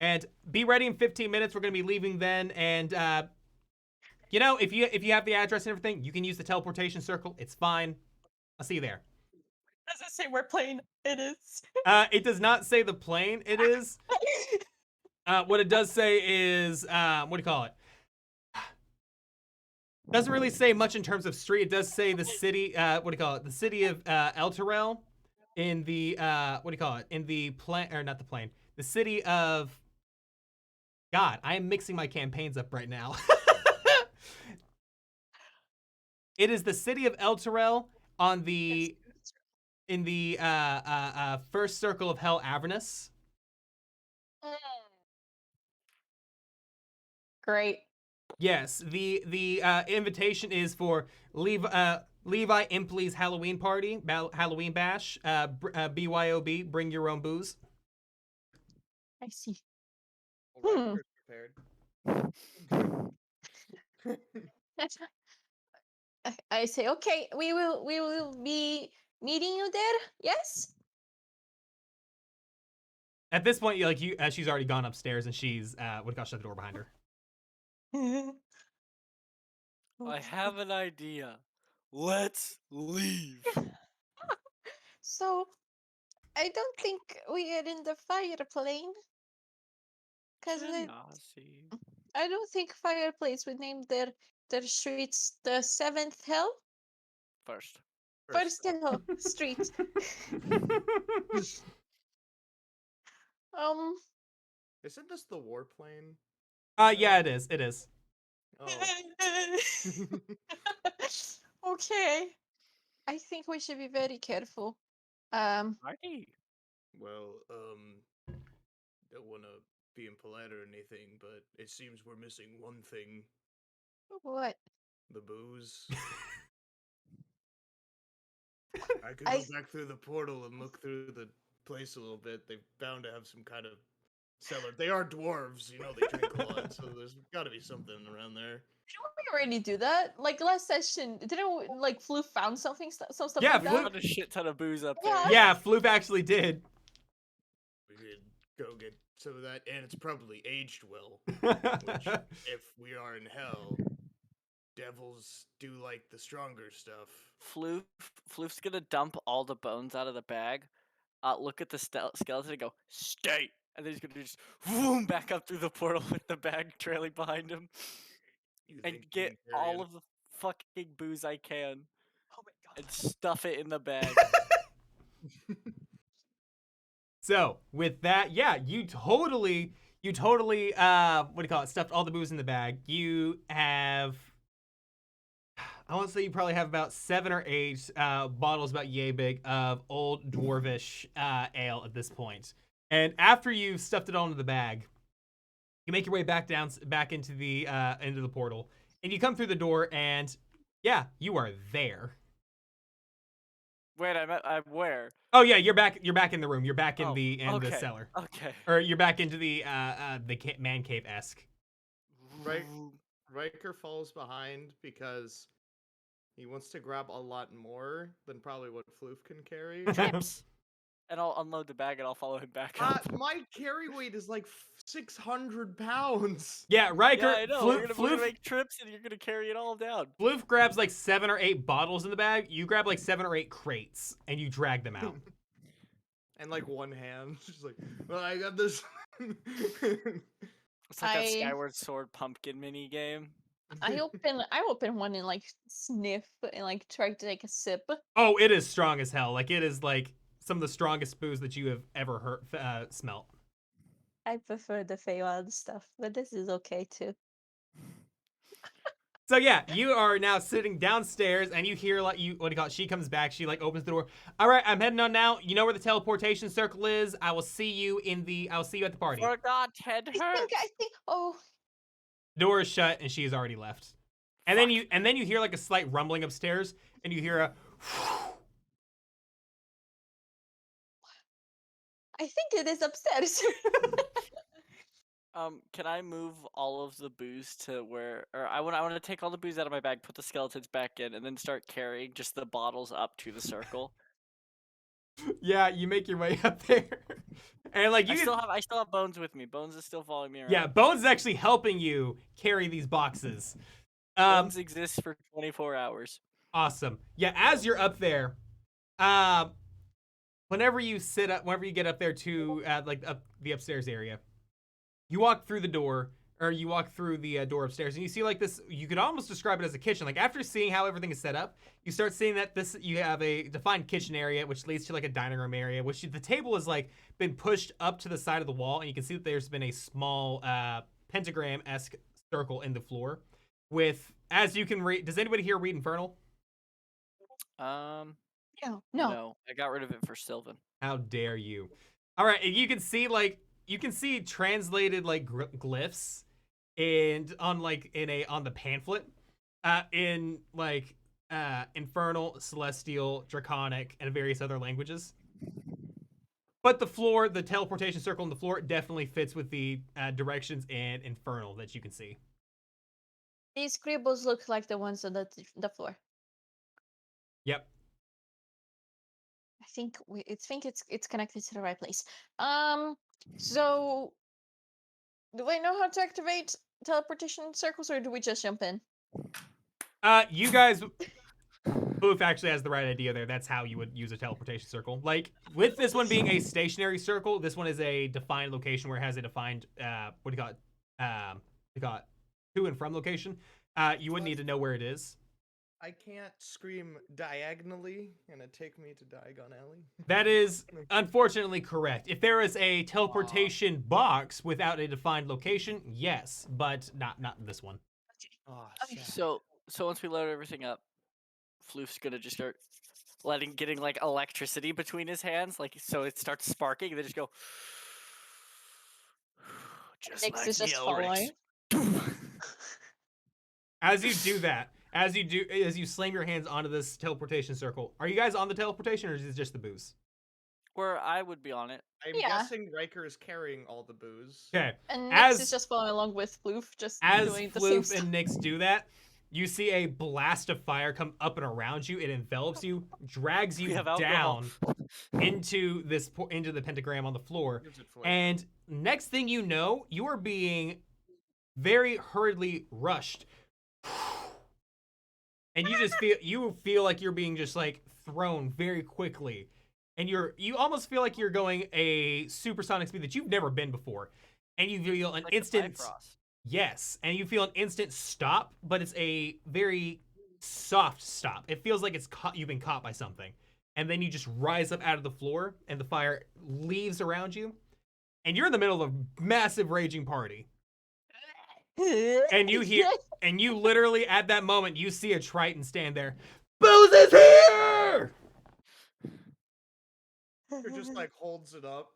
and be ready in 15 minutes. We're gonna be leaving then, and you know if you have the address and everything, you can use the teleportation circle. It's fine. I'll see you there. Does it say where plane it is? It does not say the plane. It is. What it does say is, what do you call it? Doesn't really say much in terms of street. It does say the city, what do you call it? The city of El Terrell in the, what do you call it? In the plane, or not the plane. The city of, God, I am mixing my campaigns up right now. It is the city of El Terrell on the, in the first circle of Hell Avernus. Mm. Great. Yes, the invitation is for Levi Impley's Halloween party, Halloween bash. BYOB, bring your own booze. I see. Well, Riker's prepared. I say, okay, we will be meeting you there. Yes. At this point, she's already gone upstairs and she's shut the door behind her. I have an idea. Let's leave. So, I don't think we get in the fireplane. Because Genasi. I don't think fireplace would name their streets the seventh hell. First. First hell street. Isn't this the warplane? Yeah, it is. It is. Oh. Okay. I think we should be very careful. Party. Well, don't want to be impolite or anything, but it seems we're missing one thing: What? the booze. I could go back through the portal and look through the place a little bit. They're bound to have some kind of cellar. They are dwarves, they drink a lot, so there's got to be something around there. Didn't we already do that? Like last session, didn't like Flu found something, some stuff Yeah, like We that? found a shit ton of booze up Yeah. there. Yeah, Floof actually did. We could go get some of that, and it's probably aged well. Which, if we are in hell, devils do like the stronger stuff. Floof's gonna dump all the bones out of the bag, look at the skeleton and go, stay! And then he's gonna just boom back up through the portal with the bag trailing behind him. You And think you get can carry all it? of the fucking booze I can Oh my god. and stuff it in the bag. So with that, yeah, you totally, what do you call it? Stuffed all the booze in the bag. You have, I want to say you probably have about 7 or 8 bottles about yay big of old dwarvish ale at this point. And after you've stuffed it all into the bag, you make your way back into the portal, and you come through the door, and yeah, you are there. Wait, I'm where? Oh yeah, you're back in the room. You're back in the okay. cellar. Okay. Or you're back into the man cave-esque. Right. Riker falls behind because he wants to grab a lot more than probably what Floof can carry. Trips. And I'll unload the bag and I'll follow him back up. My carry weight is like 600 pounds. Yeah, Riker. Yeah, I know. We're gonna make trips and you're gonna carry it all down. Floof grabs like 7 or 8 bottles in the bag. You grab like 7 or 8 crates and you drag them out. And like one hand, just like, well, I got this. It's like that Skyward Sword pumpkin mini game. I open one and like sniff and like try to take a sip. Oh, it is strong as hell. Like it is like some of the strongest booze that you have ever smelt. I prefer the Feywild stuff, but this is okay too. So yeah, you are now sitting downstairs, and you hear what do you call it? She comes back. She like opens the door. All right, I'm heading on now. You know where the teleportation circle is. I will see you at the party. Forgot head hurts. I think. Oh. The door is shut, and she has already left. And then you hear like a slight rumbling upstairs, and you hear a. I think it is upstairs. Can I move all of the booze to where, or I want to take all the booze out of my bag, put the skeletons back in, and then start carrying just the bottles up to the circle. Yeah, you make your way up there, and like I still have Bones with me. Bones is still following me around. Yeah, Bones is actually helping you carry these boxes. Bones exists for 24 hours. Awesome. Yeah, as you're up there, whenever you get up there to the upstairs area, you walk through the door, or you walk through the door upstairs, and you see like this. You could almost describe it as a kitchen. Like after seeing how everything is set up, you start seeing that you have a defined kitchen area, which leads to like a dining room area, which the table has like been pushed up to the side of the wall, and you can see that there's been a small pentagram-esque circle in the floor. With, as you can read, does anybody here read Infernal? No. No, I got rid of it for Sylvan. How dare you? All right, and you can see translated like glyphs and on the pamphlet in like Infernal, Celestial, Draconic, and various other languages. But the teleportation circle on the floor definitely fits with the directions in Infernal that you can see. These scribbles look like the ones on the floor. Yep. I think it's connected to the right place. So do I know how to activate teleportation circles, or do we just jump in? You guys, Boof actually has the right idea there. That's how you would use a teleportation circle. Like with this one being a stationary circle, this one is a defined location where it has a defined to and from location. You wouldn't need to know where it is. I can't scream diagonally and it take me to Diagon Alley. That is unfortunately correct. If there is a teleportation box without a defined location, yes, but not this one. Oh, Okay. So once we load everything up, Floof's gonna just start getting like electricity between his hands, like so it starts sparking, and they just go. Just Nyx like is just the following. As you do that, as you slam your hands onto this teleportation circle, are you guys on the teleportation, or is it just the booze? Where I would be on it. I'm Yeah. guessing Riker is carrying all the booze. Okay. And As- Nyx is just following along with Floof, just As doing the same Floof stuff. and Nyx do that, you see a blast of fire come up and around you. It envelops you, drags We you have alcohol. down into the pentagram on the floor. Use it for And next thing you know, you are being very hurriedly rushed. And you feel like you're being just like thrown very quickly. And you almost feel like you're going a supersonic speed that you've never been before. And you feel an Like the instant Bifrost. yes, and you feel an instant stop, but it's a very soft stop. It feels like you've been caught by something. And then you just rise up out of the floor and the fire leaves around you. And you're in the middle of a massive raging party. And you literally at that moment you see a Triton stand there. Booze is here! Riker just like holds it up.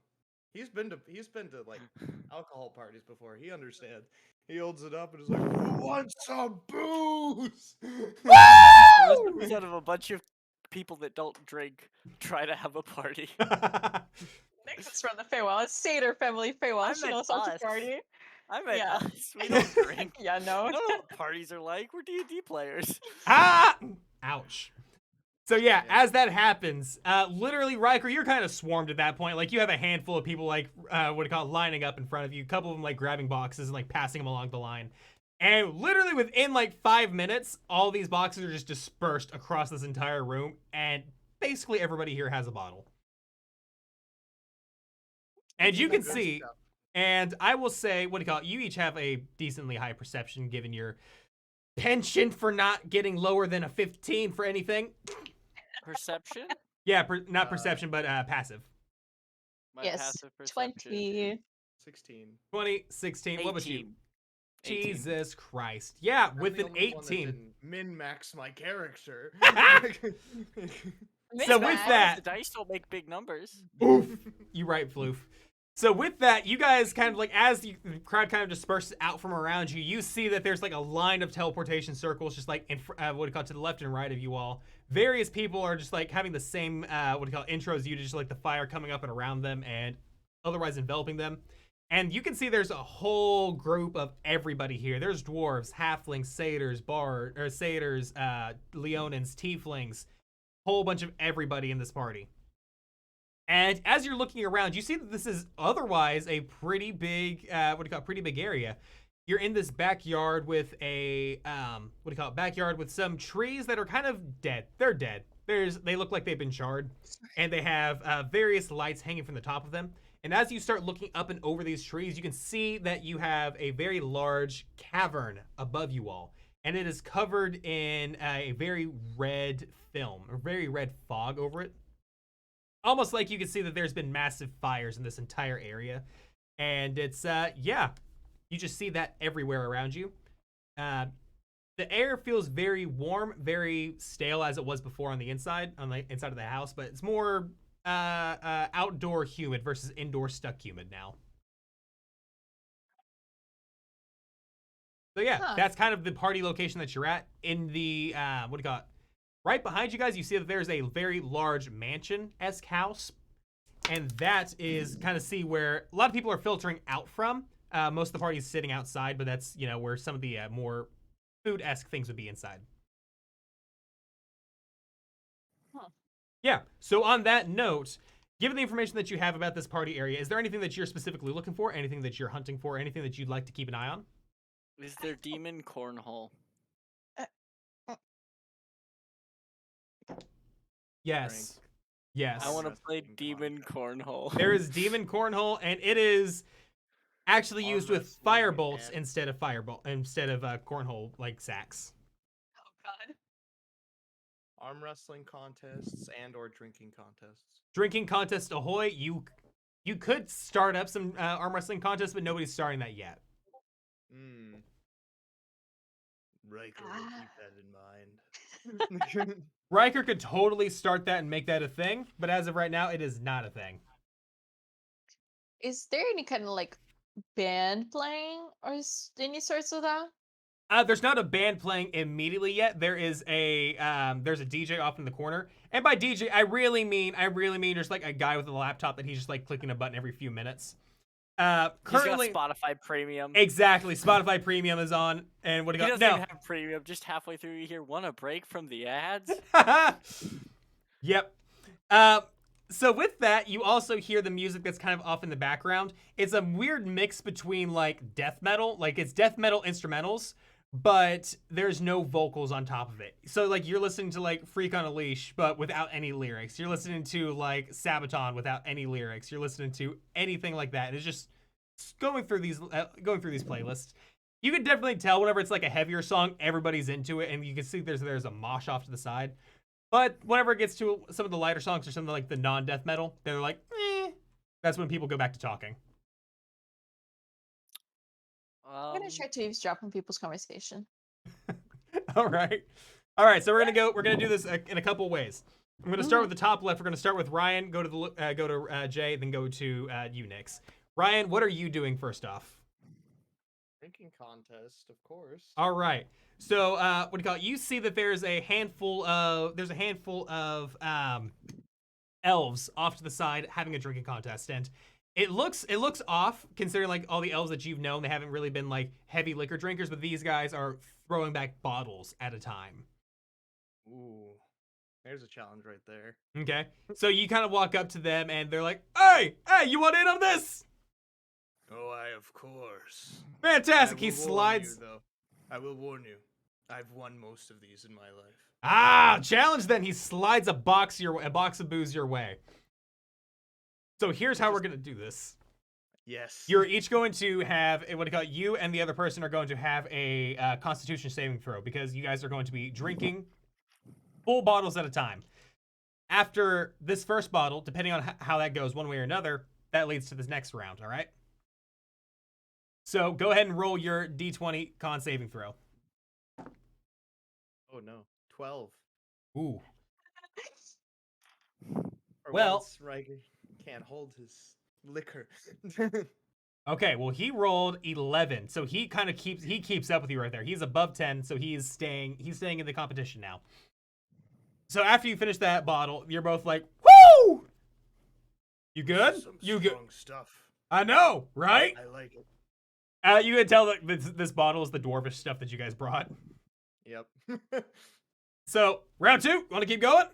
He's been to like alcohol parties before. He understands. He holds it up and is like, "Who wants some booze?" Most out of a bunch of people that don't drink try to have a party. Nyx is from the Feywild. It's Satyr family Feywild. I She meant knows how to us. party. I meant Yeah. us. We don't drink. Yeah, no. I don't know what parties are like. We're D&D players. Ah! Ouch. So yeah, Yeah. as that happens, literally, Riker, you're kind of swarmed at that point. Like you have a handful of people like lining up in front of you. A couple of them like grabbing boxes and like passing them along the line. And literally within like 5 minutes, all these boxes are just dispersed across this entire room, and basically everybody here has a bottle. And you can Good see, stuff. and I will say, you each have a decently high perception given your penchant for not getting lower than a 15 for anything. Perception? Yeah, not perception, but passive. My Yes, passive perception. 20. 16. 20, 16. What about you? 18. Jesus Christ. Yeah, I'm with the an only one that 18. didn't min-max my character. So with that- The dice don't make big numbers. Oof. You right, Floof. So with that, you guys kind of like, as the crowd kind of disperses out from around you, you see that there's like a line of teleportation circles just like to the left and right of you all. Various people are just like having the same intros you, just like the fire coming up and around them and otherwise enveloping them. And you can see there's a whole group of everybody here. There's dwarves, halflings, satyrs, leonins, tieflings, whole bunch of everybody in this party. And as you're looking around, you see that this is otherwise a pretty big, pretty big area. You're in this backyard with a, backyard with some trees that are kind of dead. They're dead. They look like they've been charred, and they have various lights hanging from the top of them. And as you start looking up and over these trees, you can see that you have a very large cavern above you all. And it is covered in a very red film, or very red fog over it. Almost like you can see that there's been massive fires in this entire area. And it's, yeah, you just see that everywhere around you. The air feels very warm, very stale as it was before on the inside of the house, but it's more outdoor humid versus indoor stuck humid now. So yeah, that's kind of the party location that you're at. In the what do you call it? Right behind you guys, you see that there's a very large mansion-esque house, and that is kind of see where a lot of people are filtering out from. Most of the party is sitting outside, but that's where some of the more food-esque things would be inside. Yeah. So on that note, given the information that you have about this party area, is there anything that you're specifically looking for? Anything that you're hunting for? Anything that you'd like to keep an eye on? Is there demon cornhole? Yes. Drink. Yes. I want to Arm play wrestling demon cornhole. There is demon cornhole, and it is actually Arm used with wrestling fire bolts and- instead of cornhole like sacks. Oh God. Arm wrestling contests and or drinking contests. Drinking contest ahoy! You could start up some arm wrestling contests, but nobody's starting that yet. Riker will keep that in mind. Riker could totally start that and make that a thing, but as of right now, it is not a thing. Is there any kind of like band playing or any sorts of that? There's not a band playing immediately yet. There is there's a DJ off in the corner, and by DJ, I really mean just like a guy with a laptop that he's just like clicking a button every few minutes. Currently, He's got Spotify Premium. exactly. Spotify Premium is on, and what do He you got? doesn't No. even have Premium. Just halfway through, you hear, "Want a break from the ads?" Yep. So with that, you also hear the music that's kind of off in the background. It's a weird mix between like death metal, like it's death metal instrumentals, but there's no vocals on top of it. So like you're listening to like Freak on a Leash, but without any lyrics. You're listening to like Sabaton without any lyrics. You're listening to anything like that. It's just going through these playlists. You can definitely tell whenever it's like a heavier song, everybody's into it, and you can see there's a mosh off to the side. But whenever it gets to some of the lighter songs or something like the non-death metal, they're like, that's when people go back to talking. I'm gonna try to eavesdrop on people's conversation. All right. So we're gonna do this in a couple ways. I'm gonna start with the top left. We're gonna start with Ryan. Go to Jay, then go to you, Nix. Ryan, what are you doing first off? Drinking contest, of course. All right. So what do you call it? You see that there's a handful of elves off to the side having a drinking contest, and it looks off considering like all the elves that you've known. They haven't really been like heavy liquor drinkers, but these guys are throwing back bottles at a time. Ooh, there's a challenge right there. Okay. So you kind of walk up to them, and they're like, "Hey, you want in on this?" Oh, of course. Fantastic. I He will warn slides. you, though. I will warn you. I've won most of these in my life. Challenge then. He slides a box of booze your way. So here's how we're gonna do this. Yes. You're each going to have you and the other person are going to have a Constitution saving throw because you guys are going to be drinking full bottles at a time. After this first bottle, depending on how that goes, one way or another, that leads to this next round. All right. So go ahead and roll your D20 con saving throw. Oh no, 12. Ooh. For Well- once, Riker can't hold his liquor. Okay, well he rolled 11, so he kind of keeps up with you right there. He's above 10, so he's staying in the competition now. So after you finish that bottle, you're both like, "Woo! You good? Some You good? strong stuff. I know, right?" I like it. You can tell that this bottle is the dwarvish stuff that you guys brought. Yep. So round 2, want to keep going?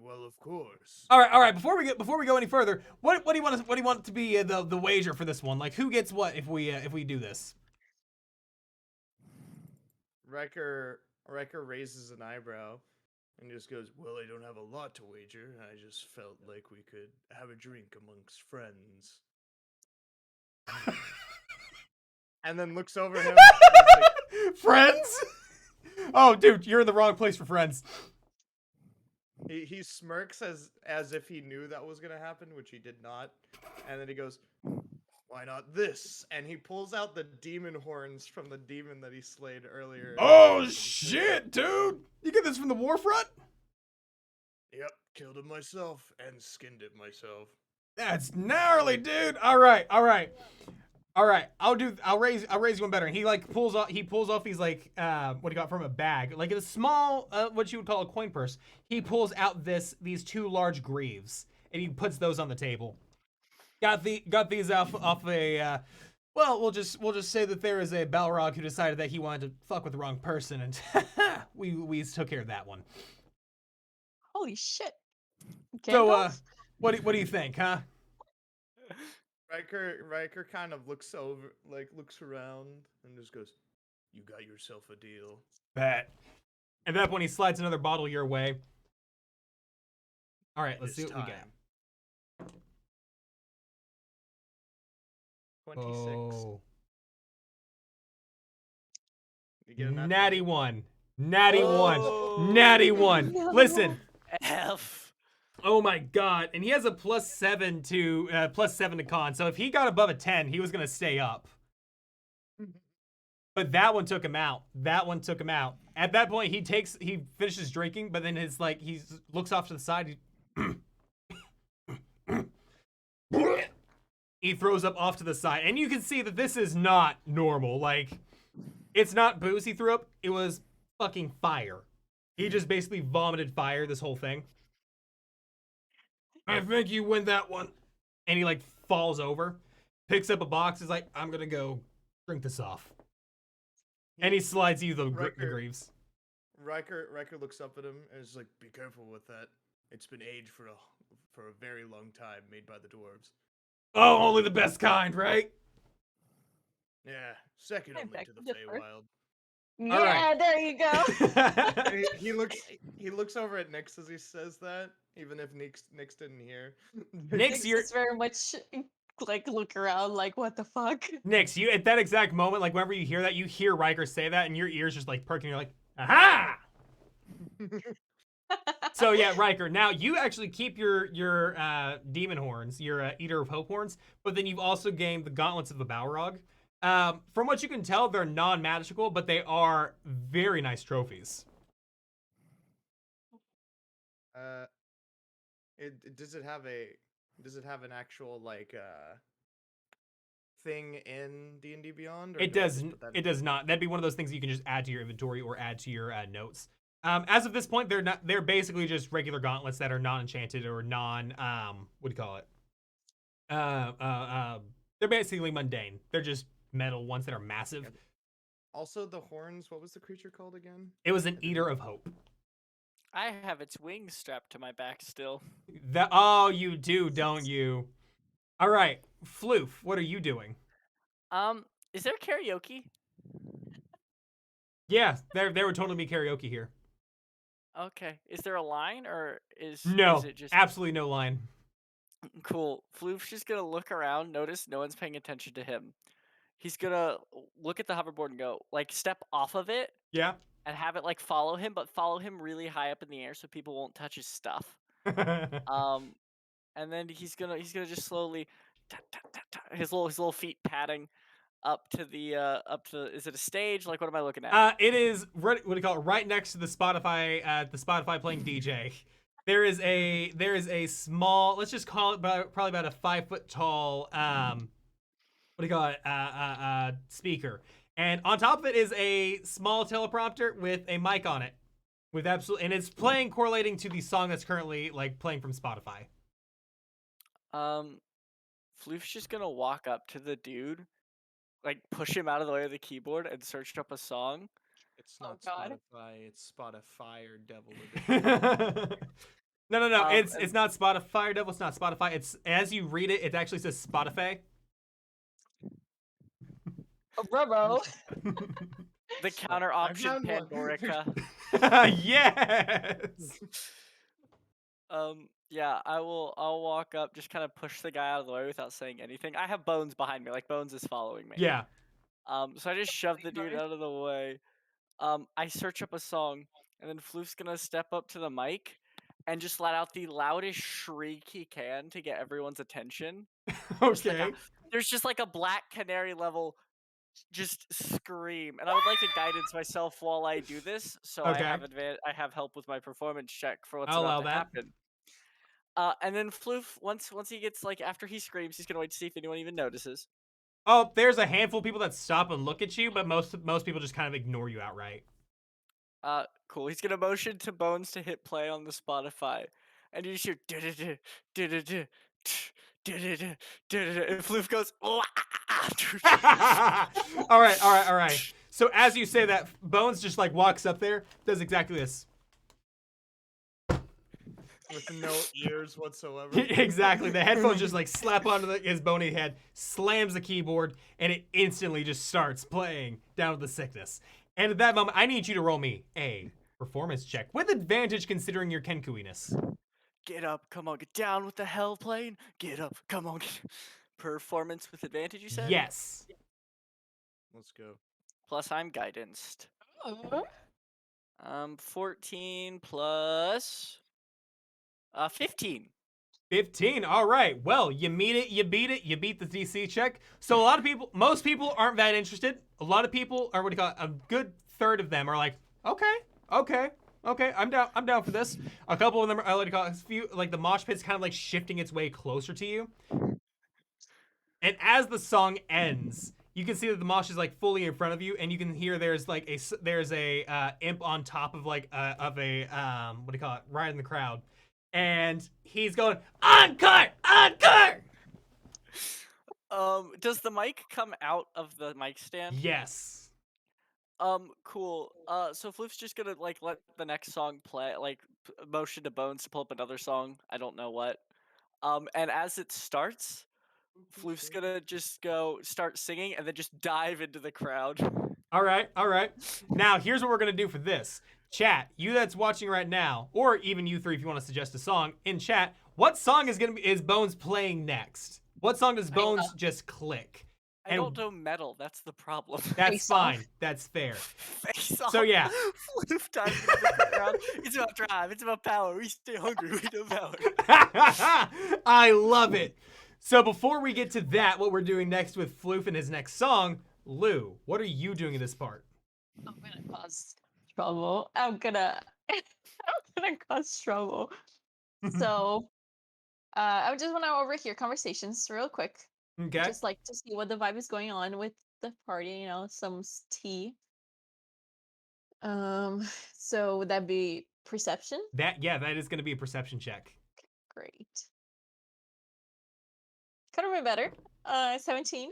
Well, of course. All right. Before we go any further, what do you want to be the wager for this one? Like who gets what if we do this? Riker raises an eyebrow And he just goes, "Well, I don't have a lot to wager. I just felt like we could have a drink amongst friends." And then looks over him. And he's like, Friends? Oh, dude, you're in the wrong place for friends. he smirks as if he knew that was gonna happen, which he did not. And then he goes, "Why not this?" And he pulls out the demon horns from the demon that he slayed earlier. Oh, shit, dude. You get this from the war front? Yep, killed it myself and skinned it myself. That's gnarly, dude. All right. I'll raise you one better. And he like pulls off he's like what do you got from a bag, like a small what you would call a coin purse. He pulls out these two large greaves and he puts those on the table. Got these off a well, we'll just say that there is a Balrog who decided that he wanted to fuck with the wrong person, and we took care of that one. Holy shit. So Gandalf? what do you think, huh? Riker kind of looks around and just goes, "You got yourself a deal." Bet. At that point, he slides another bottle your way. All right, let's see This what we got. time. 26. Oh, You get a nat natty 20? one, natty Oh. one, natty one. No. Listen. F. Oh my god, and he has a +7 to con. So if he got above a 10, he was gonna stay up. But that one took him out. At that point, he finishes drinking, but then he looks off to the side. He throws up off to the side, and you can see that this is not normal. Like, it's not booze he threw up; it was fucking fire. He just basically vomited fire. This whole thing. I think you win that one. And he like falls over, picks up a box, is like, "I'm gonna go drink this off." And he slides you the greaves. Riker looks up at him and is like, "Be careful with that. It's been aged for a very long time, made by the dwarves." Oh, only the best kind, right? Yeah, second I only beg to the to differ. Feywild. Yeah, right. there you go. And he looks over at Nyx as he says that, even if Nyx didn't hear. Nyx, you're Just very much like look around like what the fuck. Nyx, you at that exact moment, like whenever you hear that, you hear Riker say that, and your ears just like perking. You're like, "Aha!" So yeah, Riker. Now you actually keep your demon horns, your Eater of Hope horns, but then you've also gained the gauntlets of the Balrog. From what you can tell, they're non-magical, but they are very nice trophies. Does it have an actual like thing in D&D Beyond? Or It do I does. just put that It does not. That'd be one of those things you can just add to your inventory or add to your notes. As of this point, they're not. They're basically just regular gauntlets that are non-enchanted or non. What do you call it? They're basically mundane. They're just metal ones that are massive. Also, the horns. What was the creature called again? It was an Eater of Hope. I have its wings strapped to my back still. Oh, you do, don't you? All right, Floof, what are you doing? Is there karaoke? Yeah, there would totally be karaoke here. Okay. Is there a line or is No, it just absolutely no line. cool? Floof's just gonna look around, notice no one's paying attention to him. He's gonna look at the hoverboard and go, like, step off of it Yeah. and have it like follow him, but follow him really high up in the air so people won't touch his stuff. And then he's gonna just slowly his little feet padding up to is it a stage? Like, what am I looking at? It is what do you call it? Right next to the Spotify playing DJ. There is a small, let's just call it probably about a 5 foot tall what do you call it? Speaker. And on top of it is a small teleprompter with a mic on it. And it's correlating to the song that's currently like playing from Spotify. Floof's just gonna walk up to the dude, like push him out of the way of the keyboard and search up a song. It's Oh, not God. Spotify. It's Spotify or Devil Edition. No. It's and- not Spotify, Devil. It's not Spotify. It's as you read it, it actually says Spotify. Oh, bravo. The counter I option found one. Pandorica. Yes. Yeah, I'll walk up, just kind of push the guy out of the way without saying anything. I have Bones behind me, like Bones is following me. Yeah. So I just shove the dude out of the way. I search up a song, and then Floof's gonna step up to the mic and just let out the loudest shriek he can to get everyone's attention. Okay. There's just like a Black Canary level just scream, and I would like to guidance myself while I do this, so Okay. I have help with my performance check for what's I'll about allow to that. happen. And then Floof, once he gets like after he screams, he's gonna wait to see if anyone even notices. Oh, there's a handful of people that stop and look at you, but most people just kind of ignore you outright. Cool. He's gonna motion to Bones to hit play on the Spotify, and you just hear and Floof goes. All right. So as you say that, Bones just like walks up there, does exactly this. With no ears whatsoever. Exactly. The headphones just like slap onto his bony head, slams the keyboard, and it instantly just starts playing Down with the Sickness. And at that moment, I need you to roll me a performance check with advantage considering your Kenkuiness. Get up, come on, get down with the hell plane. Get up, come on. Performance with advantage, you said? Yes. Let's go. Plus I'm guidanced. Oh. 14 plus 15. 15. All right. Well, you meet it, you beat it, you beat the DC check. So most people aren't that interested. A lot of people, or what do you call it? A good third of them are like, okay, I'm down for this. A couple of them are, like, a few, like the mosh pit's kind of like shifting its way closer to you. And as the song ends, you can see that the mosh is like fully in front of you, and you can hear there's a imp on top of like what do you call it? Right in the crowd. And he's going, uncut! Does the mic come out of the mic stand? Yes. Cool. So Floof's just gonna like let the next song play, like motion to Bones to pull up another song. I don't know what. And as it starts, Floof's gonna just start singing and then just dive into the crowd. All right. Now, here's what we're going to do for this. Chat, you that's watching right now, or even you three if you want to suggest a song, in chat, what song is Bones playing next? What song does Bones just click? I don't know metal, that's the problem. That's Face fine. off. That's fair. Face off. So, yeah. Floof dives into the crowd. It's about drive, it's about power. We stay hungry, we devour. I love it. So before we get to that, what we're doing next with Floof and his next song, Lou, what are you doing in this part? I'm gonna cause trouble. I'm gonna cause trouble. So, I just want to overhear conversations real quick, Okay. just like to see what the vibe is going on with the party. You know, some tea. So would that be perception? That is going to be a perception check. Great. Could have been better. 17.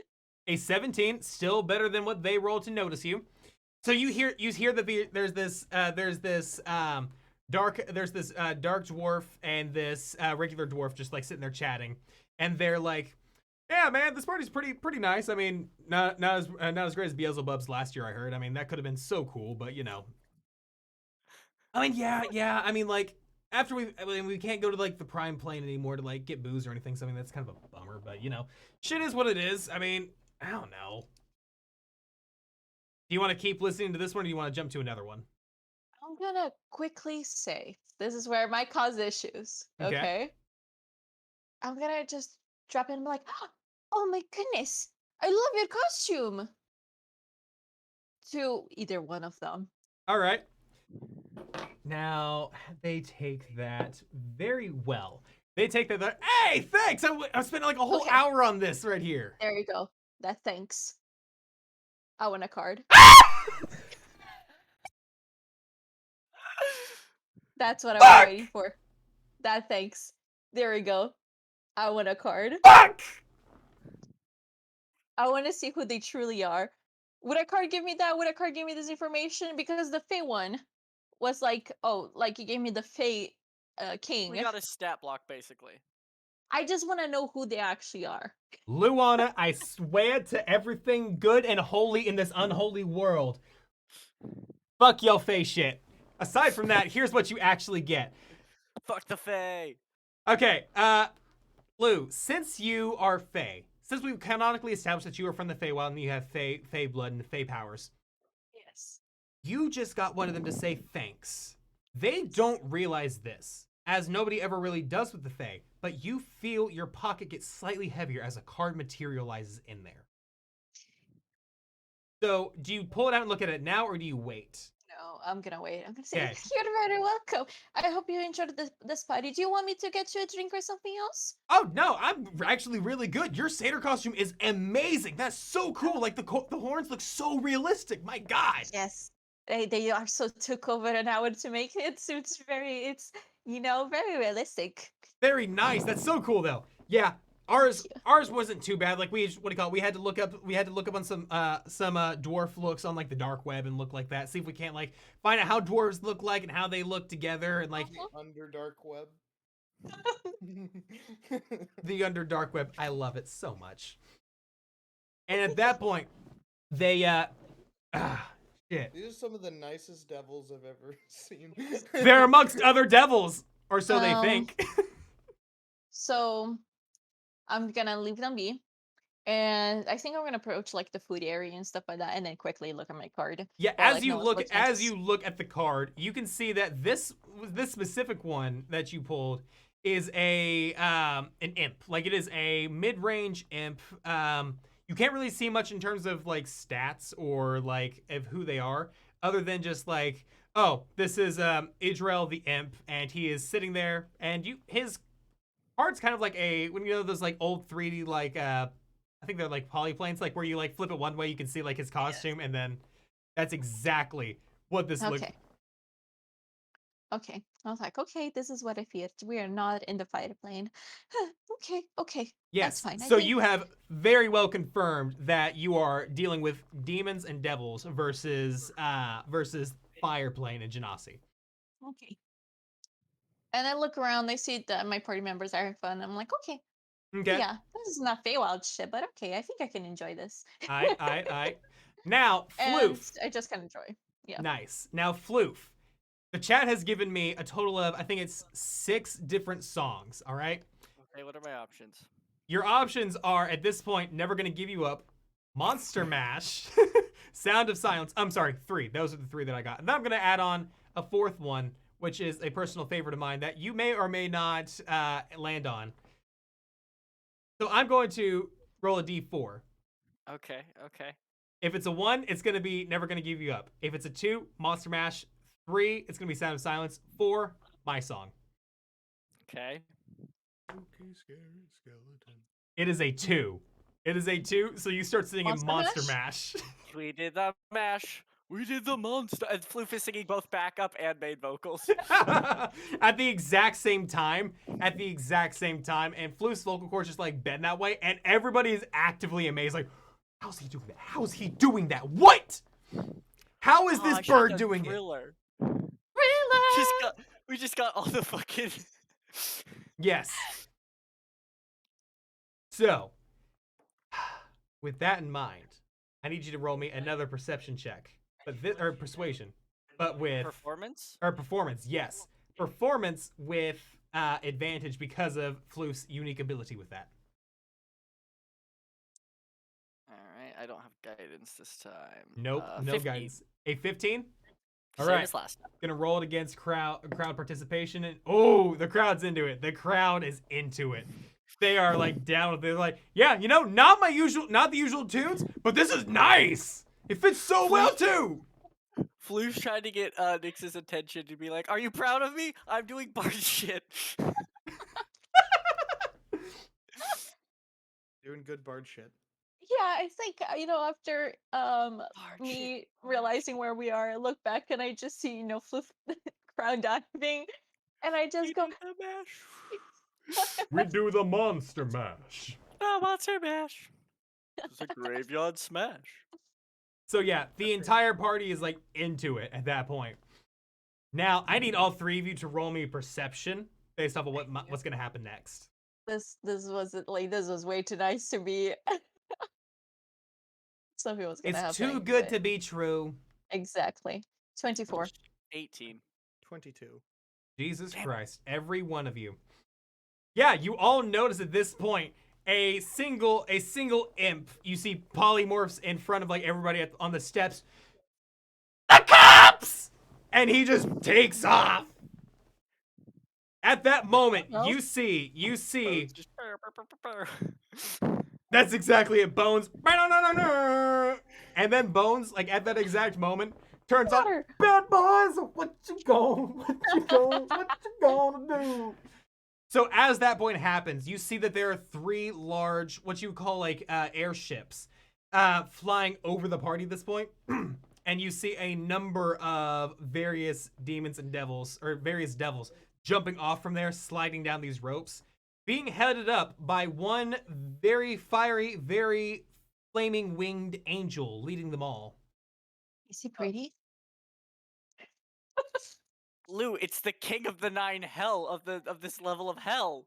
A 17, still better than what they rolled to notice you. So you hear that there's this dark dwarf and this regular dwarf just like sitting there chatting, and they're like, "Yeah, man, this party's pretty nice. I mean, not as great as Beelzebub's last year. I heard. I mean, that could have been so cool, but you know. I mean, yeah. I mean, like after we can't go to like the Prime Plane anymore to like get booze or anything. So I mean, that's kind of a bummer, but you know, shit is what it is. I mean, I don't know. Do you want to keep listening to this one, or do you want to jump to another one? I'm gonna quickly say this is where it might cause issues. Okay. I'm gonna just drop in and be like, "Oh my goodness, I love your costume." To either one of them. All right. Now they take that very well. They take that. Hey, thanks. I'm spending like a whole hour on this right here. There you go. That thanks. I want a card. That's what I was waiting for. That thanks. There we go. I want a card. Fuck! I want to see who they truly are. Would a card give me that? Would a card give me this information? Because the Fey one was like, oh, like you gave me the Fey king. We got a stat block, basically. I just want to know who they actually are. Luana, I swear to everything good and holy in this unholy world. Fuck yo Fae shit. Aside from that, here's what you actually get. Fuck the Fae. Okay, Lou, since you are Fae, since we've canonically established that you are from the Feywild and you have Fae blood and Fae powers, Yes. you just got one of them to say thanks. They don't realize this, as nobody ever really does with the Fae, but you feel your pocket get slightly heavier as a card materializes in there. So, do you pull it out and look at it now, or do you wait? No, I'm gonna wait. I'm gonna say, Okay. you're very welcome. I hope you enjoyed this party. Do you want me to get you a drink or something else? Oh, no, I'm actually really good. Your satyr costume is amazing. That's so cool. Like, the horns look so realistic. My God. Yes. They are so took over an hour to make it, so it's very very realistic. Very nice. That's so cool, though. Yeah, ours wasn't too bad. Like, we had to look up on some dwarf looks on like the dark web and look like that. See if we can't like find out how dwarves look like and how they look together and like Underdark web. the underdark web. I love it so much. And at that point, they shit. These are some of the nicest devils I've ever seen. They're amongst other devils, or so they think. So I'm gonna leave them be. And I think I'm gonna approach like the food area and stuff like that, and then quickly look at my card. Yeah, Or, as like, you no, look what's next. at the card, you can see that this specific one that you pulled is an imp. Like, it is a mid-range imp. You can't really see much in terms of like stats or like of who they are, other than just like, oh, this is Idrel the imp, and he is sitting there, and his card's kind of like when you know those like old 3D like I think they're like polyplanes, like where you like flip it one way, you can see like his costume, and then that's exactly what this looks. Okay. I was like, okay, this is what I feared. We are not in the fighter plane. Okay. Yes. That's fine. So you have very well confirmed that you are dealing with demons and devils versus fire plane and Genasi. Okay. And I look around, I see that my party members are having fun. I'm like, okay. Okay. Yeah, this is not Feywild shit, but okay, I think I can enjoy this. I. Now, And Floof. I just can enjoy. Yeah. Nice. Now, Floof. The chat has given me a total of, I think it's 6 different songs, all right? Okay, what are my options? Your options are, at this point, Never Gonna Give You Up, Monster Mash, Sound of Silence. I'm sorry, 3. Those are the 3 that I got. And then I'm gonna add on a 4th one, which is a personal favorite of mine that you may or may not land on. So I'm going to roll a d4. Okay. If it's a 1, it's gonna be Never Gonna Give You Up. If it's a 2, Monster Mash. 3, it's gonna be Sound of Silence. 4, my song. Okay. Okay, scary skeleton. It is a 2. It is a 2, so you start singing Monster Mash. We did the mash. We did the monster. And Floof is singing both backup and main vocals. At the exact same time. And Floof's vocal cords just like bend that way, and everybody is actively amazed, like, how's he doing that? How's he doing that? What? How is this bird doing it? Thriller. Thriller! We just got all the fucking. Yes. So, with that in mind, I need you to roll me another perception check, or persuasion, but with Performance? or performance. Yes, performance with advantage because of Floof's unique ability with that. Alright, I don't have guidance this time. Nope, no 15. guidance. A 15. All Same right. as last time. Gonna roll it against crowd participation, and oh, the crowd's into it. The crowd is into it. They are like down with it. They're like, yeah, you know, not the usual tunes, but this is nice. It fits so well too. Floof's trying to get Nyx's attention to be like, are you proud of me? I'm doing bard shit. Doing good bard shit. Yeah, I think after me realizing where we are, I look back and I just see Floof crowd diving, and I just go. We do the monster mash. Oh, monster mash. It's a graveyard smash. So yeah, the entire party is like into it at that point. Now I need all 3 of you to roll me perception based off of what's gonna happen next. This was way too nice to be. Something was gonna happen. It's too good to be true. Exactly. 24. 18. 22. Jesus Damn it. Christ, every one of you. Yeah, you all notice at this point a single imp. You see polymorphs in front of like everybody on the steps. The cops! And he just takes off. At that moment, Well, you see. Bones just That's exactly it. Bones. And then Bones, like at that exact moment, turns on. water. Bad boys, what you gonna do? So as that point happens, you see that there are 3 large, what you call like airships, flying over the party at this point. And you see a number of various demons and devils, or various devils, jumping off from there, sliding down these ropes, being headed up by one very fiery, very flaming winged angel leading them all. Is he pretty? Lou, it's the king of the 9 hell of this level of hell.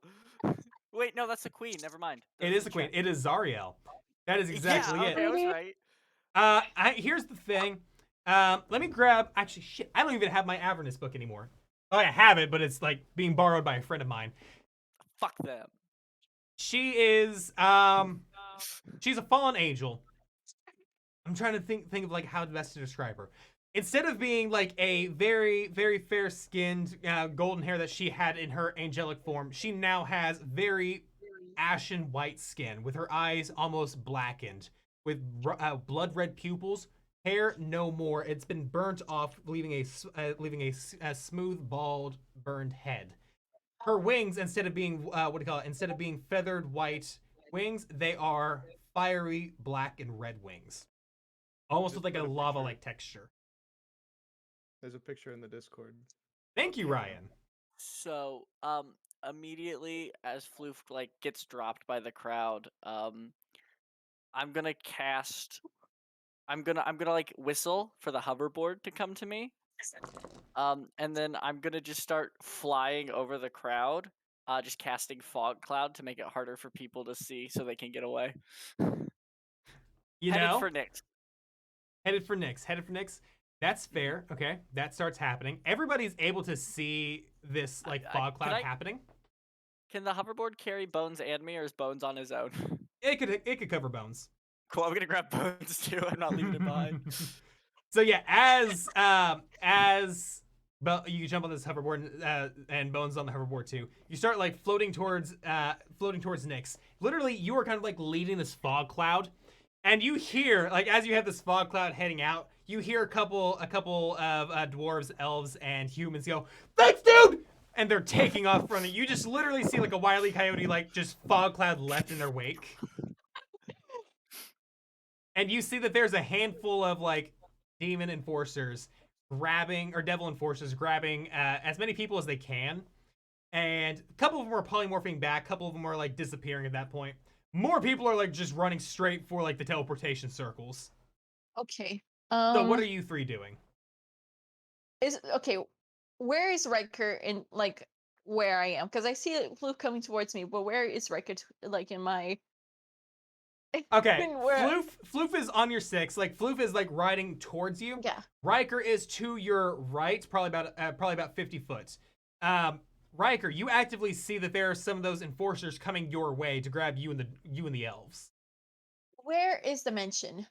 Wait, no, that's the queen. Never mind. It is the queen. It is Zariel. That is exactly yeah, it. okay, I was right. Here's the thing. Let me grab. Actually, shit. I don't even have my Avernus book anymore. Oh, I have it, but it's like being borrowed by a friend of mine. Fuck them. She is. She's a fallen angel. I'm trying to think of like how best to describe her. Instead of being like a very, very fair-skinned, golden hair that she had in her angelic form, she now has very ashen white skin, with her eyes almost blackened, with blood red pupils. Hair no more. It's been burnt off, leaving a smooth, bald, burned head. Her wings, instead of being instead of being feathered white wings, they are fiery black and red wings, almost with like a lava-like texture. There's a picture in the Discord. Thank you, Ryan. So, immediately as Floof like gets dropped by the crowd, I'm gonna cast. I'm gonna like whistle for the hoverboard to come to me. And then I'm gonna just start flying over the crowd, just casting fog cloud to make it harder for people to see so they can get away. You Headed know, for Nyx. headed for Nyx. That's fair. Okay, that starts happening. Everybody's able to see this like fog can cloud I- happening. Can the hoverboard carry Bones and me, or is Bones on his own? It could cover Bones. Cool, I'm gonna grab Bones too. I'm not leaving it behind. So yeah, you jump on this hoverboard and Bones on the hoverboard too. You start like floating towards Nyx. Literally, you are kind of like leading this fog cloud, and you hear like as you have this fog cloud heading out, you hear a couple of dwarves, elves, and humans go, "Thanks, dude!" And they're taking off from it. You just literally see like a Wile E. Coyote like just fog cloud left in their wake. And you see that there's a handful of like demon enforcers grabbing, or devil enforcers grabbing as many people as they can. And a couple of them are polymorphing back, a couple of them are like disappearing at that point. More people are like just running straight for like the teleportation circles. Okay. So what are you 3 doing? Okay, where is Riker in like where I am? Because I see Floof coming towards me, but where is Riker like in my Okay, where... Floof is on your 6. Like Floof is like riding towards you. Yeah. Riker is to your right, probably about 50 foot. Riker, you actively see that there are some of those enforcers coming your way to grab you and the elves. Where is the mansion?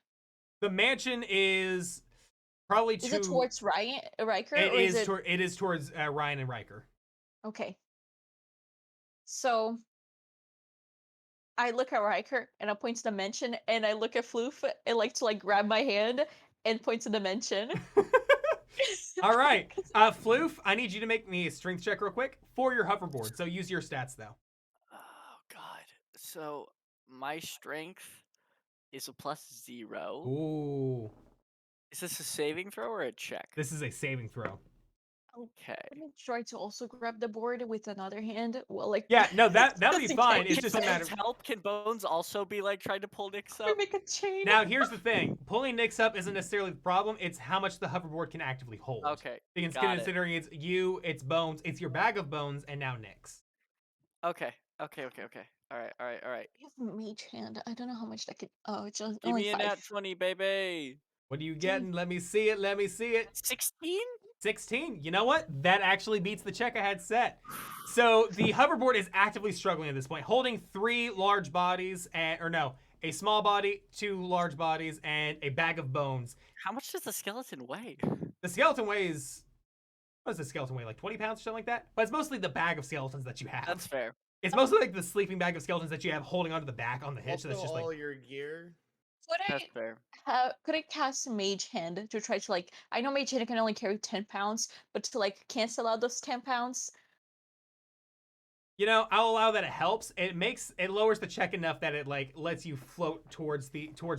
The mansion is probably Is it towards Riker? It is towards Ryan and Riker. Okay. So I look at Riker and I point to the mansion, and I look at Floof and like to like grab my hand and point to the mansion. All right, Floof, I need you to make me a strength check real quick for your hoverboard. So use your stats though. Oh God. So my strength is a +0. Ooh, Is this a saving throw or a check? this is a saving throw. Okay. Let me try to also grab the board with another hand. Well, like Yeah, no, that'll be just in fine. case. It's just a matter. Bones help? Can Bones also be like trying to pull Nyx We up? make a chain. Now, here's the thing: pulling Nyx up isn't necessarily the problem. It's how much the hoverboard can actively hold. Okay. Because got it. considering it's you, it's Bones, it's your bag of bones, and now Nyx. Okay. All right. I have a mage hand. I don't know how much that could. Oh, it's just Give only me a 5. nat 20, baby. What are you getting? Let me see it. Let me see it. 16? 16. You know what? That actually beats the check I had set. So the hoverboard is actively struggling at this point, holding 3 large bodies, a small body, 2 large bodies, and a bag of bones. How much does the skeleton weigh? The skeleton weighs, what does the skeleton weigh, like 20 pounds or something like that? But it's mostly the bag of skeletons that you have. That's fair. It's mostly like the sleeping bag of skeletons that you have holding onto the back on the hitch. Also, So that's just all like, your gear. That's fair. Could I cast Mage Hand to try to like? I know Mage Hand can only carry 10 pounds, but to like cancel out those 10 pounds. you know, I'll allow that it helps. It lowers the check enough that it like lets you float towards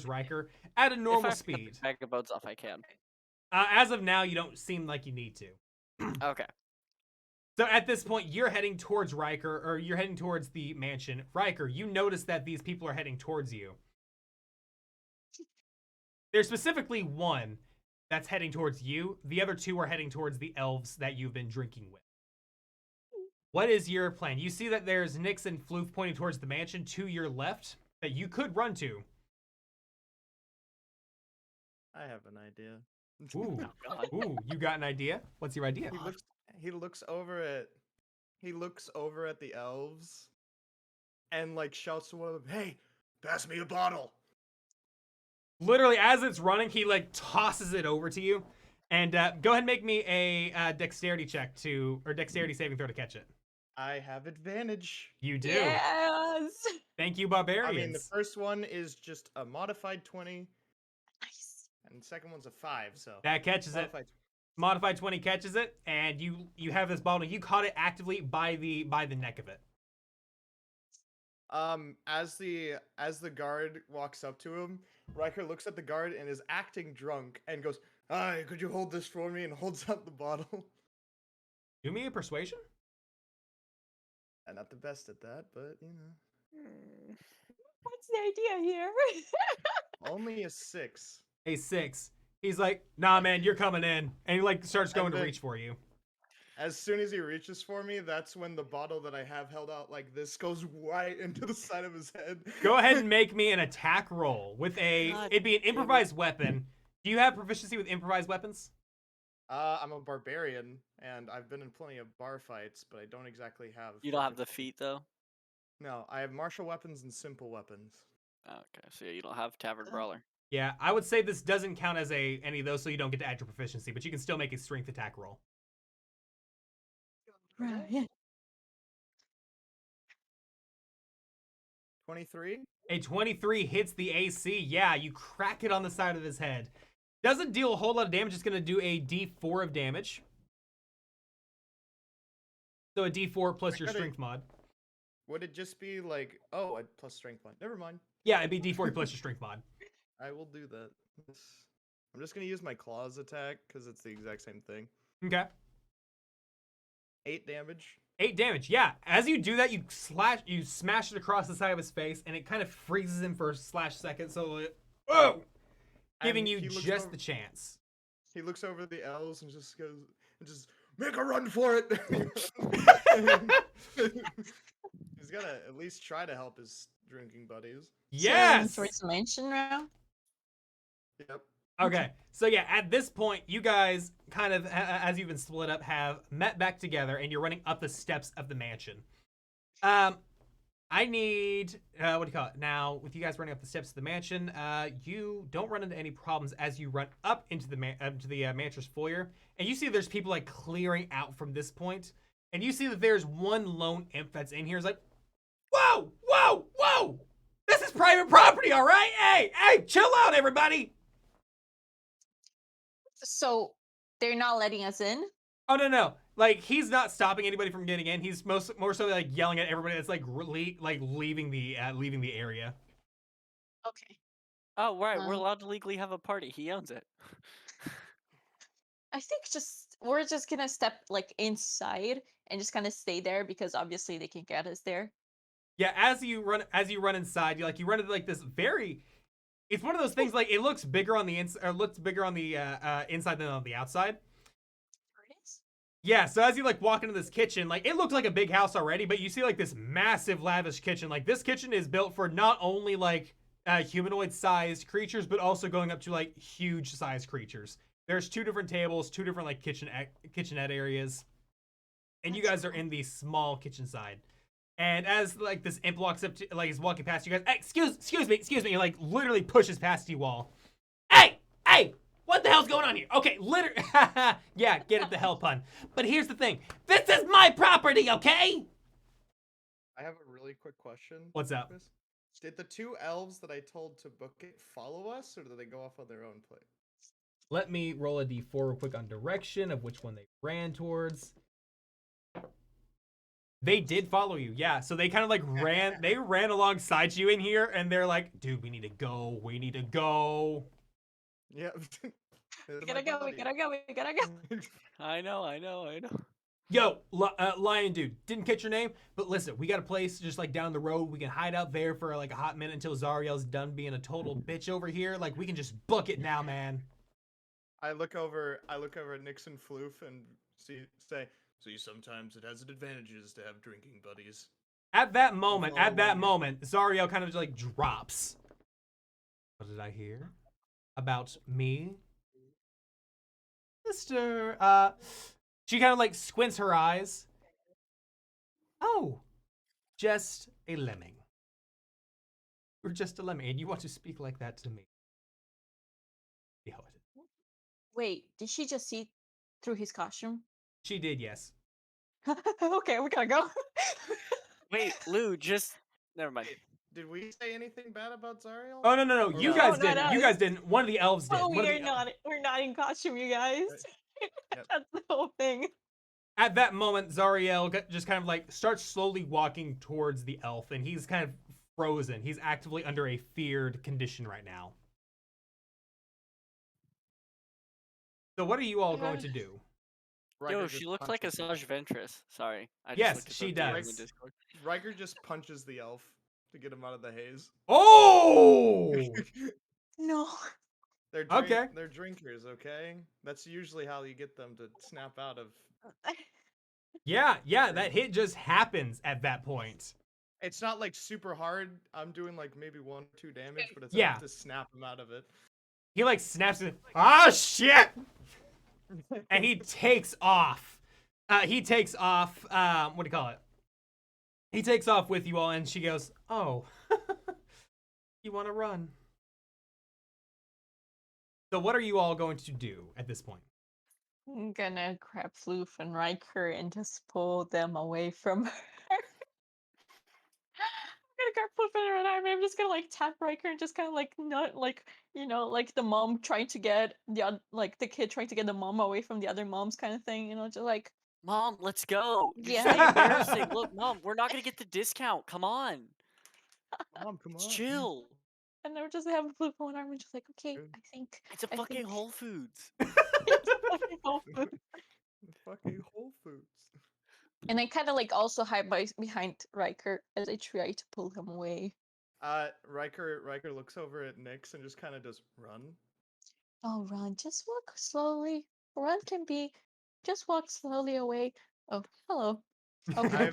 Riker at a normal if I have to speed. get the bag of bones off, I can. As of now, you don't seem like you need to. Okay. So at this point, you're heading towards Riker, or you're heading towards the mansion. Riker, you notice that these people are heading towards you. There's specifically one that's heading towards you. The other 2 are heading towards the elves that you've been drinking with. What is your plan? You see that there's Nyx and Floof pointing towards the mansion to your left that you could run to. I have an idea. Ooh, Oh, God. ooh, you got an idea? What's your idea? He looks over at the elves and like shouts to one of them, "Hey, pass me a bottle." Literally, as it's running, he like tosses it over to you. And go ahead and make me a dexterity check or dexterity saving throw to catch it. I have advantage. You do. Yes. Thank you, I barbarians. mean, the first one is just a modified 20, Nice. and the second one's a 5. So That catches it. modified. Modified 20 catches it, and you have this bottle. You caught it actively by the neck of it. As the guard walks up to him, Riker looks at the guard and is acting drunk and goes, "Hi, could you hold this for me?" and holds out the bottle. Do me a persuasion. I'm not the best at that, but you know, What's the idea here? only a 6. A 6. He's like, nah, man, you're coming in. And he like starts going And to then- reach for you. As soon as he reaches for me, that's when the bottle that I have held out like this goes right into the side of his head. Go ahead and make me an attack roll with it'd be an improvised weapon. Do you have proficiency with improvised weapons? I'm a barbarian, and I've been in plenty of bar fights, but I don't exactly have. You don't have the feet, though? No, I have martial weapons and simple weapons. Okay, so yeah, you don't have Tavern Brawler. Yeah, I would say this doesn't count as any of those, so you don't get to add your proficiency, but you can still make a strength attack roll. Right. 23. A 23 hits the AC. Yeah, you crack it on the side of his head. Doesn't deal a whole lot of damage. It's going to do a D4 of damage. So a D4 plus your strength mod. Would it just be like, oh, a plus strength mod? Never mind. Yeah, it'd be D4 plus your strength mod. I will do that. I'm just gonna use my claws attack because it's the exact same thing. Okay. 8 damage. 8 damage. Yeah, as you do that, you smash it across the side of his face, and it kind of freezes him for a second. So, whoa, giving And you he looks just over- the chance. He looks over the elves and just goes, make a run for it. He's gotta at least try to help his drinking buddies. Yes. So, towards the mansion now. Yep. Okay, so yeah, at this point, you guys kind of, as you've been split up, have met back together, and you're running up the steps of the mansion. I need, what do you call it? Now, with you guys running up the steps of the mansion, you don't run into any problems as you run up into the mansion's foyer, and you see there's people like clearing out from this point, and you see that there's one lone imp that's in here. It's like, whoa, whoa, whoa! This is private property, all right? Hey, chill out, everybody! So they're not letting us in. Oh no! Like he's not stopping anybody from getting in. He's more so like yelling at everybody that's like leaving the area. Okay. Oh, right, we're Um, allowed to legally have a party. He owns it. I think we're just gonna step like inside and just kind of stay there because obviously they can get us there. Yeah, as you run inside, you run into like this very. It's one of those things like it looks bigger on the inside than on the outside. There it is. Yeah, so as you like walk into this kitchen, like it looked like a big house already, but you see like this massive lavish kitchen. Like this kitchen is built for not only like humanoid-sized creatures, but also going up to like huge-sized creatures. There's 2 different tables, 2 different like kitchenette areas, and you guys are in the small kitchen side. And as like this imp walks up to, like he's walking past you guys, hey, excuse me, he like literally pushes past you all. Hey, what the hell's going on here? Okay, literally, yeah, get it, the hell pun. But here's the thing, this is my property, okay? I have a really quick question. What's up? Chris. Did the 2 elves that I told to book it follow us, or did they go off on their own plate? Let me roll a d4 real quick on direction of which one they ran towards. They did follow you, yeah. So they kind of like ran alongside you in here, and they're like, dude, we need to go. Yeah. We gotta go. I know. Yo, Lion dude, didn't catch your name, but listen, we got a place just like down the road. We can hide out there for like a hot minute until Zariel's done being a total bitch over here. Like, we can just book it now, man. I look over at Nix and Floof and say, see, sometimes it has advantages to have drinking buddies. At that moment, Zariel kind of just like drops. What did I hear about me? Mr. She kind of like squints her eyes. Oh, just a lemming. You're just a lemming, and you want to speak like that to me. See how it is. Wait, did she just see through his costume? She did, yes. Okay, we gotta go. Wait, Lou, just never mind. Did we say anything bad about Zariel? Oh no, you No. guys No, not didn't. You us. guys didn't. One of the elves did. Oh, One of the we're not in costume, you guys. Yep. That's the whole thing. At that moment, Zariel just kind of like starts slowly walking towards the elf, and he's kind of frozen. He's actively under a feared condition right now. So what are you all going to do? Riker Yo, just she looks like a punches- Saj Ventress. Sorry. I Yes, looked this she up too in does. Discord. Riker just punches the elf to get him out of the haze. Oh! No. Okay. They're drinkers, okay? That's usually how you get them to snap out of. Yeah, that hit just happens at that point. It's not like super hard. I'm doing like maybe 1 or 2 damage, but it's Yeah. enough to snap him out of it. He like snaps it. Oh shit! And he takes off. What do you call it? He takes off with you all, and she goes, "Oh, you want to run?" So what are you all going to do at this point? I'm gonna grab Floof and Riker and just pull them away from her. I'm gonna grab Floof and her arm. I'm just gonna like tap Riker and just kind of like not like like the mom trying to get the kid trying to get the mom away from the other moms kind of thing. Just like Mom, let's go. You're Yeah. so embarrassing. Look, Mom, we're not gonna get the discount. Come on. Mom, come on. Let's chill. and I would just have Floof on one arm and just like okay, Good. I think It's a I fucking think- Whole Foods. it's a fucking Whole Foods. Fucking Whole Foods. And I kind of like also hide behind Riker as I try to pull him away. Riker looks over at Nix and just kind of does run. Oh, run! Just walk slowly. Run can be. Just walk slowly away. Oh, hello. Okay.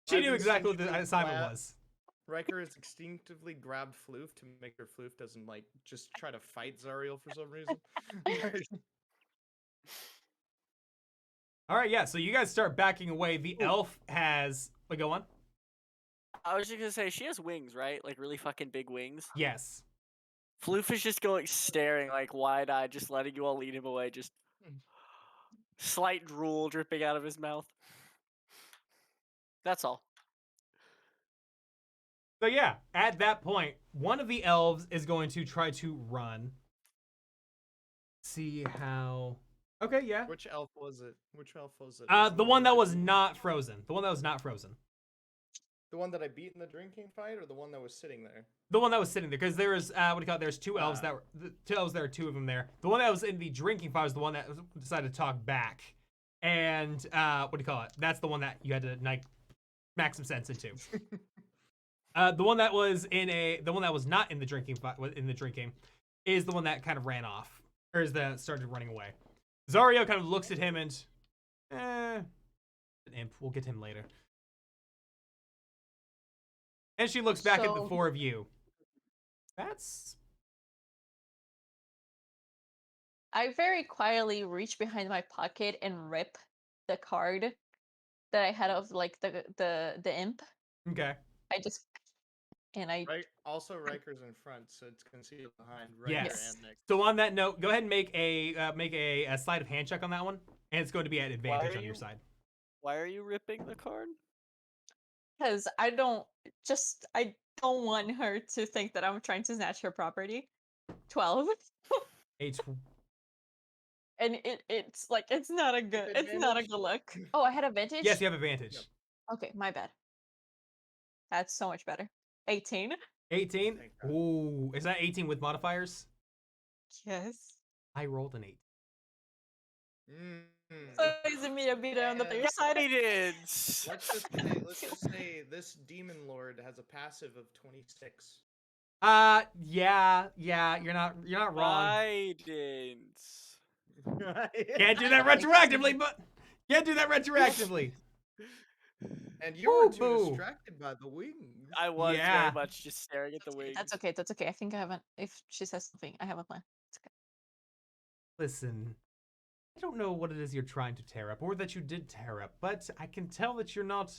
She I've knew exactly what the instinctively assignment glad- was. Riker has instinctively grabbed Floof to make sure Floof doesn't like just try to fight Zariel for some reason. All right, yeah. So you guys start backing away. The elf has. Wait, go on. I was just gonna say she has wings, right? Like really fucking big wings. Yes. Floof is just going staring like wide-eyed, just letting you all lead him away. Just slight drool dripping out of his mouth. That's all. So yeah, at that point, one of the elves is going to try to run. See how. Okay, yeah. Which elf was it? The one that was not frozen. The one that was not frozen. The one that I beat in the drinking fight, or the one that was sitting there? The one that was sitting there, because there was what do you call it? There's 2 elves that were two elves. There are 2 of them there. The one that was in the drinking fight was the one that decided to talk back, and what do you call it? That's the one that you had to like smack some sense into. The one that was not in the drinking fight is the one that kind of ran off, or is that started running away. Zario kind of looks at him and, an imp. We'll get him later. And she looks back at the So- 4 of you. That's I very quietly reach behind my pocket and rip the card that I had of like the imp. okay. I just and I Right. Also, Riker's in front, so it's concealed behind Riker Yes. and Nick. So on that note, go ahead and make a sleight of hand check on that one, and it's going to be at advantage on your side. Why are you ripping the card? because I don't want her to think that I'm trying to snatch her property. 12. A tw- And it's like it's not a good advantage? look. Oh, I had advantage? yes, you have advantage. Yep. Okay, my bad. That's so much better. 18. 18. Thank God. Ooh, is that 18 with modifiers? Yes. I rolled an 8. So is it me to beat it on the bigger side? Guidance. Let's just say this demon lord has a passive of 26. Yeah, you're not wrong. Guidance. Can't do that retroactively, but can't do that retroactively. And you were Boo, too boo. distracted by the wings. I was Yeah. very much just staring at the wings. That's okay. That's okay. I think I haven't. If she says something, I have a plan. It's okay. Listen, I don't know what it is you're trying to tear up, or that you did tear up, but I can tell that you're not.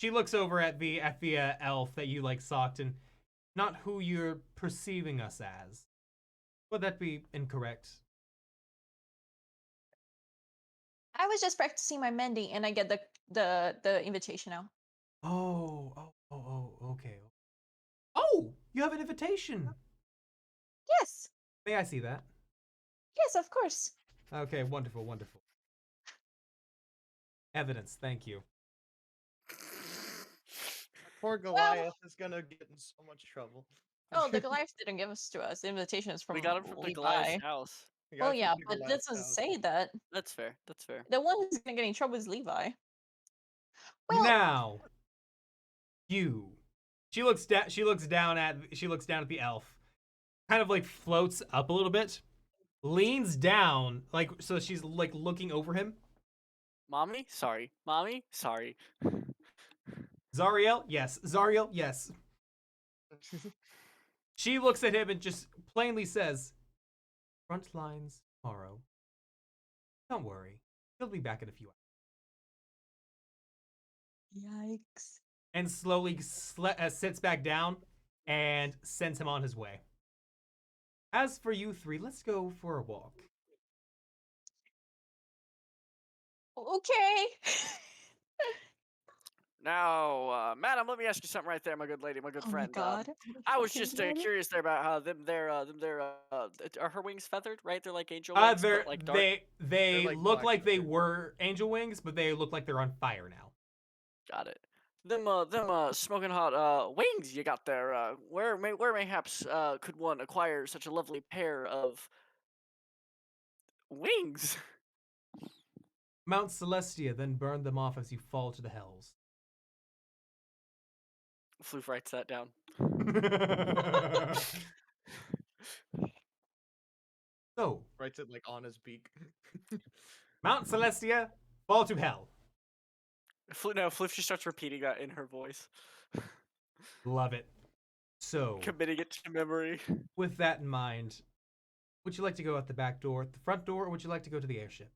She looks over at the elf that you like socked, and not who you're perceiving us as. Would that be incorrect? I was just practicing my mending, and I get the invitation now. Okay. Oh, you have an invitation. Yes. May I see that? Yes, of course. Okay, wonderful. Evidence, thank you. Poor Goliath is gonna get in so much trouble. Oh, the Goliath didn't give us to us. The invitation is from We got him from the Levi. Goliath's house. We got Oh it from yeah, the but it Goliath's doesn't house. say that. That's fair. That's fair. The one who's gonna get in trouble is Levi. Well, Now, you. She looks down at the elf. Kind of like floats up a little bit, leans down, like so she's like looking over him. Mommy, sorry. Mommy, sorry. Zariel, yes. Zariel, yes. She looks at him and just plainly says, "Front lines tomorrow. Don't worry, he'll be back in a few hours." yikes. And slowly sits back down and sends him on his way. As for you three, let's go for a walk. Okay. Now, madam, let me ask you something right there, my good lady, my good Oh my friend. god. I was just curious there about how are her wings feathered, right? They're like angel wings, but like dark. They like look black like they feathers. were angel wings, but they look like they're on fire now. Got it. Them smoking hot wings you got there. Where mayhaps could one acquire such a lovely pair of wings? Mount Celestia, then burn them off as you fall to the hells. Floof writes that down. So, Writes it like on his beak. Mount Celestia, fall to hell. Floof just starts repeating that in her voice, Love it. So, committing it to memory. with that in mind, would you like to go out the back door, the front door, or would you like to go to the airship?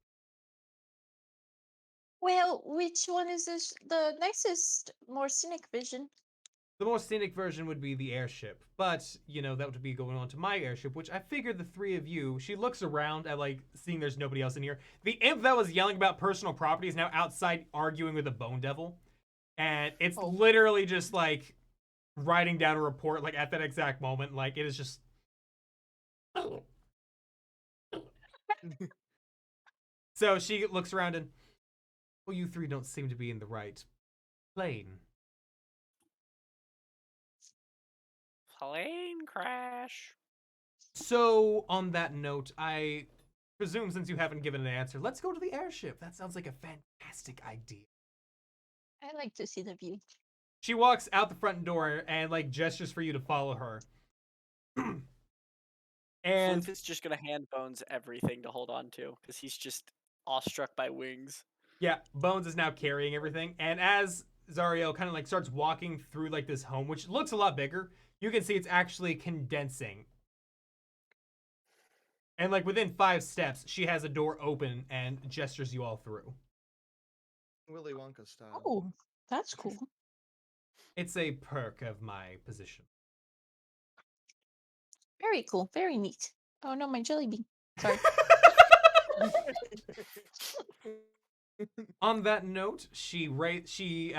Well, which one is this the nicest, more scenic vision? The more scenic version would be the airship, but, that would be going on to my airship, which I figured the three of you, she looks around at, like, seeing there's nobody else in here. The imp that was yelling about personal property is now outside arguing with a bone devil, and it's literally just, like, writing down a report, like, at that exact moment, like, it is just... So she looks around and, well, you three don't seem to be in the right plane. Plane crash. So, on that note, I presume since you haven't given an answer, let's go to the airship. That sounds like a fantastic idea. I like to see the view. She walks out the front door and, like, gestures for you to follow her. And Floof is just gonna hand Bones everything to hold on to, because he's just awestruck by wings. yeah, Bones is now carrying everything. And as Zariel kind of, like, starts walking through, like, this home, which looks a lot bigger, you can see it's actually condensing. And like within 5 steps, she has a door open and gestures you all through. Willy Wonka style. Oh, that's cool. It's a perk of my position. Very cool. Very neat. Oh no, my jelly bean. Sorry. On that note, she what do you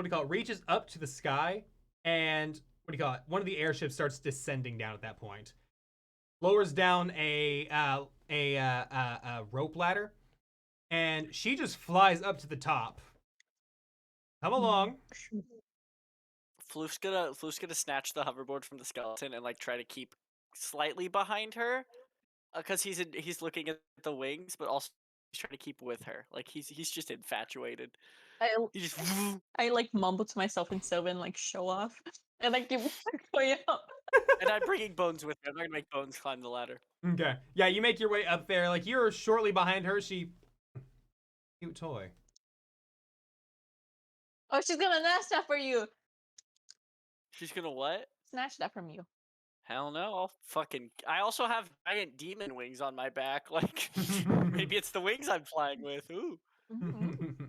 call it, reaches up to the sky, and what do you call it? One of the airships starts descending down at that point. Lowers down a rope ladder, and she just flies up to the top. Come along. Floof's gonna snatch the hoverboard from the skeleton and like try to keep slightly behind her, because he's looking at the wings, but also he's trying to keep with her. Like he's just infatuated. I He just I like mumble to myself in Sylvan, like show off, and I keep going up. and I'm bringing Bones with me. I'm not gonna make Bones climb the ladder. Okay. Yeah, you make your way up there. Like you're shortly behind her. She cute toy. Oh, she's gonna snatch that for you. She's gonna what? Snatch that from you. Hell no! I also have giant demon wings on my back. Like maybe it's the wings I'm flying with. Ooh. Mm-hmm.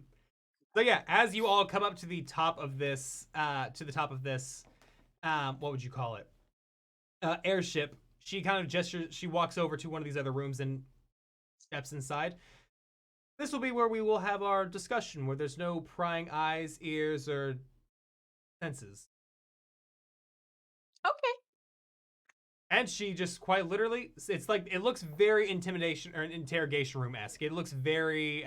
So yeah, as you all come up to the top of this, what would you call it? Airship. She kind of gestures. She walks over to one of these other rooms and steps inside. This will be where we will have our discussion, where there's no prying eyes, ears, or senses. Okay. And she just quite literally, it's like, it looks very intimidation or interrogation room-esque. It looks very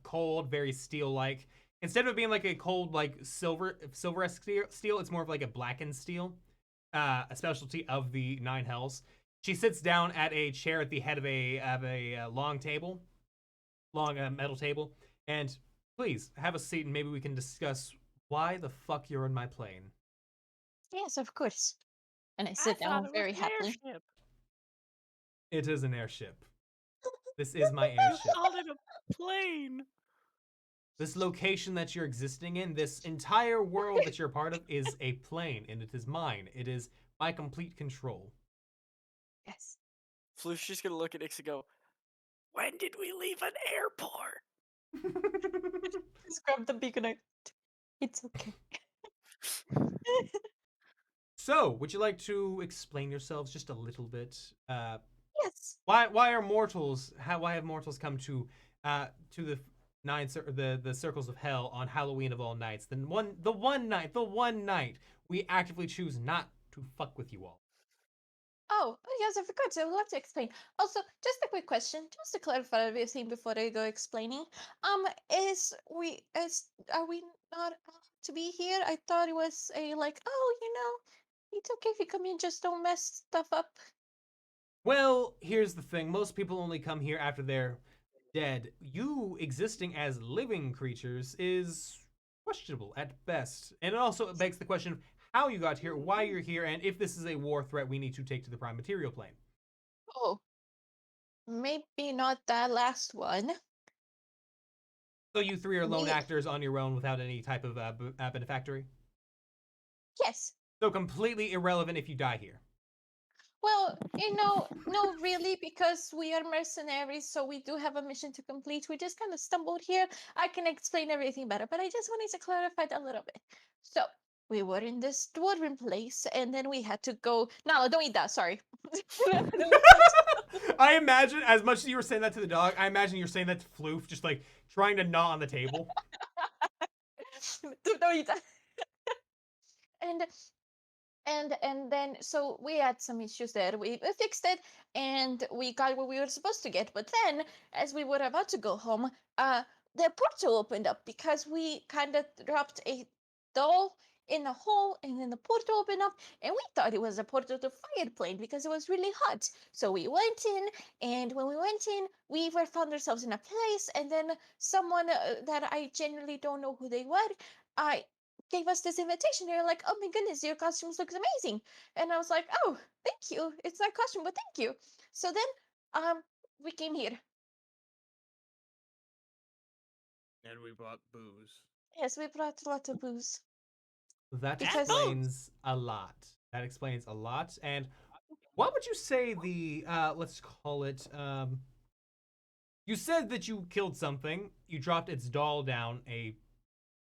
cold, very steel-like. Instead of it being like a cold, like silver-esque steel, it's more of like a blackened steel, a specialty of the Nine Hells. She sits down at a chair at the head of a long table, metal table, and please have a seat and maybe we can discuss why the fuck you're in my plane. Yes, of course. And I sit down very happily. Airship. It is an airship. This is my You airship. called it a plane. This location that you're existing in, this entire world that you're a part of, is a plane, and it is mine. It is my complete control. Yes. Floof's just gonna look at Ix and go, "When did we leave an airport?" Just grab the beacon. It's okay. So, would you like to explain yourselves just a little bit? Yes. Why are mortals? Why have mortals come to the the circles of hell on Halloween of all nights? The one night we actively choose not to fuck with you all. Oh, yes, I forgot. I would love to explain. Also, just a quick question, just to clarify everything before I go explaining. Are we not to be here? I thought it was a like, oh, it's okay if you come in, just don't mess stuff up. Well, here's the thing. Most people only come here after they're dead. You existing as living creatures is questionable at best. And it also begs the question of how you got here, why you're here, and if this is a war threat we need to take to the prime material plane. Oh, maybe not that last one. So you three are lone Me- actors on your own without any type of benefactory? Yes. So completely irrelevant if you die here. Well, no, really, because we are mercenaries, so we do have a mission to complete. We just kind of stumbled here. I can explain everything better, but I just wanted to clarify that a little bit. So, we were in this dwarven place, and then we had to go. No, don't eat that. Sorry. I imagine, as much as you were saying that to the dog, I imagine you're saying that to Floof, just like trying to gnaw on the table. Don't eat that. and and then so we had some issues there. We fixed it and we got what we were supposed to get. But then, as we were about to go home, the portal opened up because we kind of dropped a doll in a hole, and then the portal opened up, and we thought it was a portal to fire plane because it was really hot. So we went in, and when we went in, we were found ourselves in a place, and then someone that I genuinely don't know who they were, I gave us this invitation. They were like, "Oh my goodness, your costumes looks amazing," and I was like, "Oh, thank you. It's not costume, but thank you." So then, we came here. And we bought booze. Yes, we brought a lot of booze. That Because- explains a lot. That explains a lot. And what would you say the let's call it you said that you killed something, you dropped its doll down a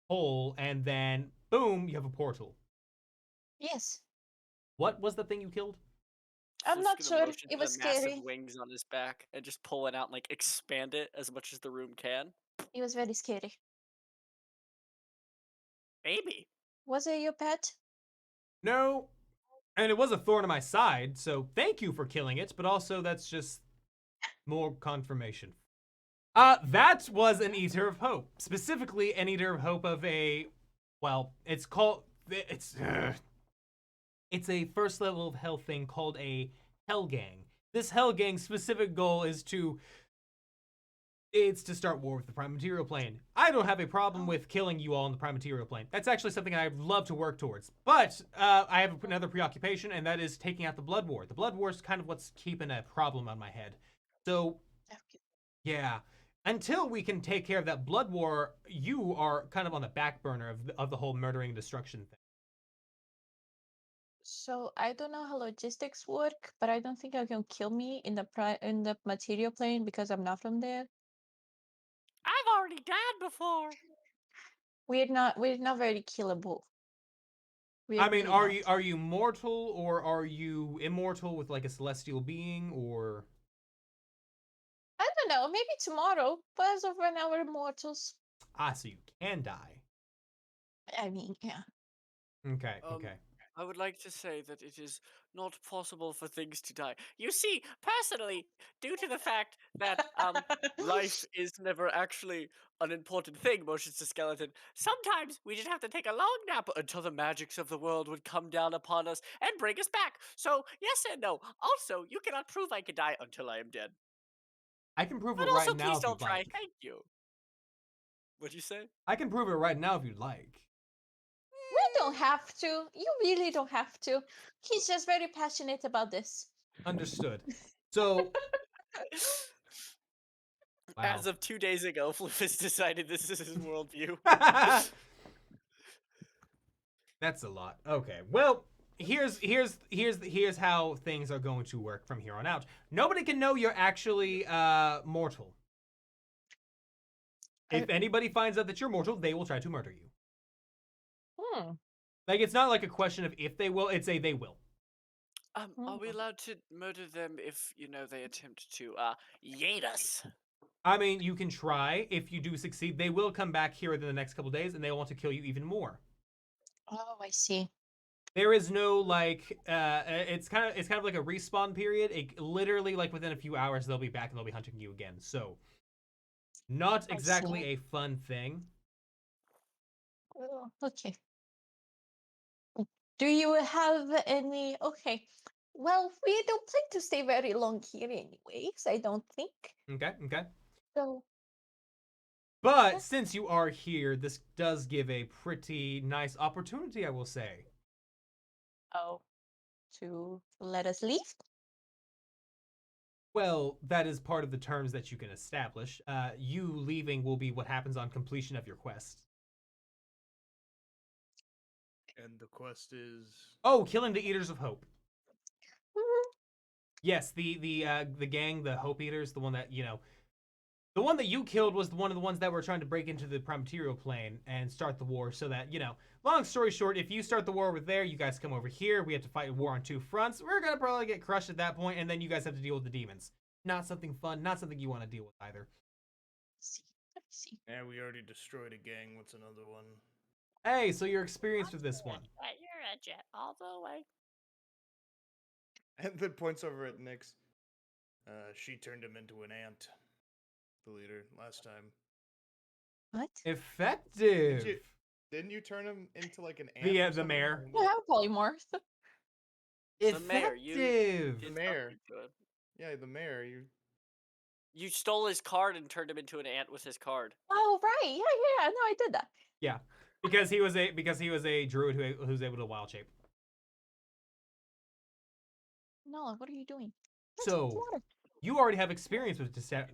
hole, and then boom, you have a portal. Yes. What was the thing you killed? I'm Fluff's not gonna sure. motion It to was the massive scary. wings on his back and just pull it out and like expand it as much as the room can. It was very scary. Maybe. Was it your pet? No. And it was a thorn in my side, so thank you for killing it, but also that's just more confirmation. That was an Eater of Hope. Specifically, an Eater of Hope of a, well, it's a first level of hell thing called a Hell Gang. This Hell Gang's specific goal is to start war with the Prime Material Plane. I don't have a problem with killing you all on the Prime Material Plane. That's actually something I'd love to work towards. But I have another preoccupation, and that is taking out the Blood War. The Blood War is kind of what's keeping a problem on my head. So, yeah. Until we can take care of that Blood War, you are kind of on the back burner of the whole murdering and destruction thing. So I don't know how logistics work, but I don't think you can kill me in the material plane because I'm not from there. I've already died before. We're not very killable. I mean, are you mortal or are you immortal with like a celestial being or? I don't know. Maybe tomorrow, but as of right now, we're mortals. So you can die. I mean, yeah. Okay, okay. I would like to say that it is not possible for things to die. You see, personally, due to the fact that life is never actually an important thing, motions to skeleton, sometimes we just have to take a long nap until the magics of the world would come down upon us and bring us back. So, yes and no. Also, you cannot prove I could die until I am dead. I can prove But it right also, now please if don't you'd try. like. Thank you. What'd you say? I can prove it right now if you'd like. We don't have to. You really don't have to. He's just very passionate about this. Understood. So, wow. As of 2 days ago, Floof has decided this is his worldview. That's a lot. Okay. Well, here's how things are going to work from here on out. Nobody can know you're actually mortal. If anybody finds out that you're mortal, they will try to murder you. Like, it's not like a question of if they will, it's a they will. Are we allowed to murder them if, they attempt to, yeet us? I mean, you can try. If you do succeed, they will come back here within the next couple days, and they want to kill you even more. Oh, I see. There is no like, it's kind of like a respawn period. It literally like within a few hours they'll be back and they'll be hunting you again. So, not exactly a fun thing. Oh, okay. Do you have any? Okay. Well, we don't plan to stay very long here, anyways. I don't think. Okay, okay. So. But since you are here, this does give a pretty nice opportunity, I will say. Oh, to let us leave? Well, that is part of the terms that you can establish. You leaving will be what happens on completion of your quest. And the quest is Oh, killing the Eaters of Hope. Mhm. Yes, the gang, the Hope Eaters, the one that the one that you killed was one of the ones that were trying to break into the Prime Material Plane and start the war. So that long story short, if you start the war over there, you guys come over here. We have to fight a war on two fronts. We're gonna probably get crushed at that point, and then you guys have to deal with the demons. Not something fun. Not something you want to deal with either. Let me see. yeah, we already destroyed a gang. What's another one? Hey, so you're experienced with this one. You're a jet all the way. And then points over at Nyx. She turned him into an ant. The leader last time. What? Effective. Didn't you turn him into like an ant? or The something? mayor. I have a polymorph. The mayor, you Effective. did mayor. something to him. Yeah, the mayor. You stole his card and turned him into an ant with his card. Oh, right. Yeah. No, I did that. Yeah, because he was a druid who's able to wild shape. No, what are you doing? Let's So, drink water. you already have experience with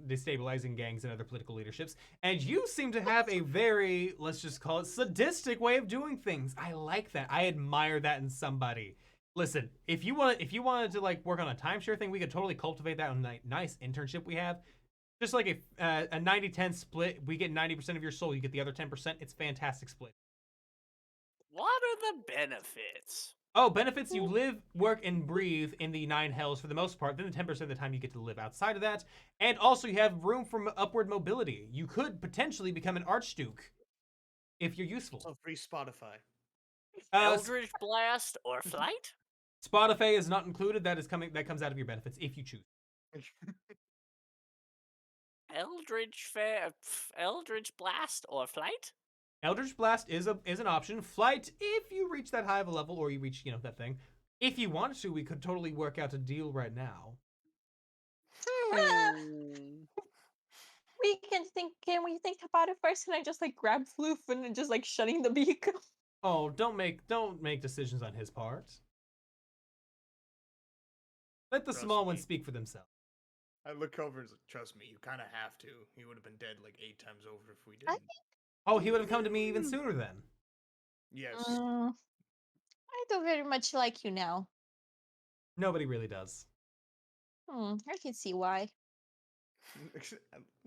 destabilizing gangs and other political leaderships, and you seem to have a very, let's just call it, sadistic way of doing things. I like that. I admire that in somebody. Listen, if you wanted to like work on a timeshare thing, we could totally cultivate that on a nice internship we have. Just like a 90-10 split, we get 90% of your soul, you get the other 10%. It's fantastic split. What are the benefits? Oh, benefits, you live, work, and breathe in the 9 hells for the most part. Then the 10% of the time you get to live outside of that. And also you have room for upward mobility. You could potentially become an archduke if you're useful. So free Spotify. Eldritch Blast or Flight? Spotify is not included. That comes out of your benefits if you choose. Eldritch Blast or Flight? Eldritch Blast is an option. Flight, if you reach that high of a level, or you reach, that thing. If you wanted to, we could totally work out a deal right now. Can we think about it first? And I just like grab Floof and just like shutting the beak. Oh, don't make decisions on his part. Let the Trust small ones me. speak for themselves. I look over and like, trust me, you kind of have to. He would have been dead like 8 times over if we I didn't. Oh, he would have come to me even sooner then. Yes. I don't very much like you now. Nobody really does. I can see why.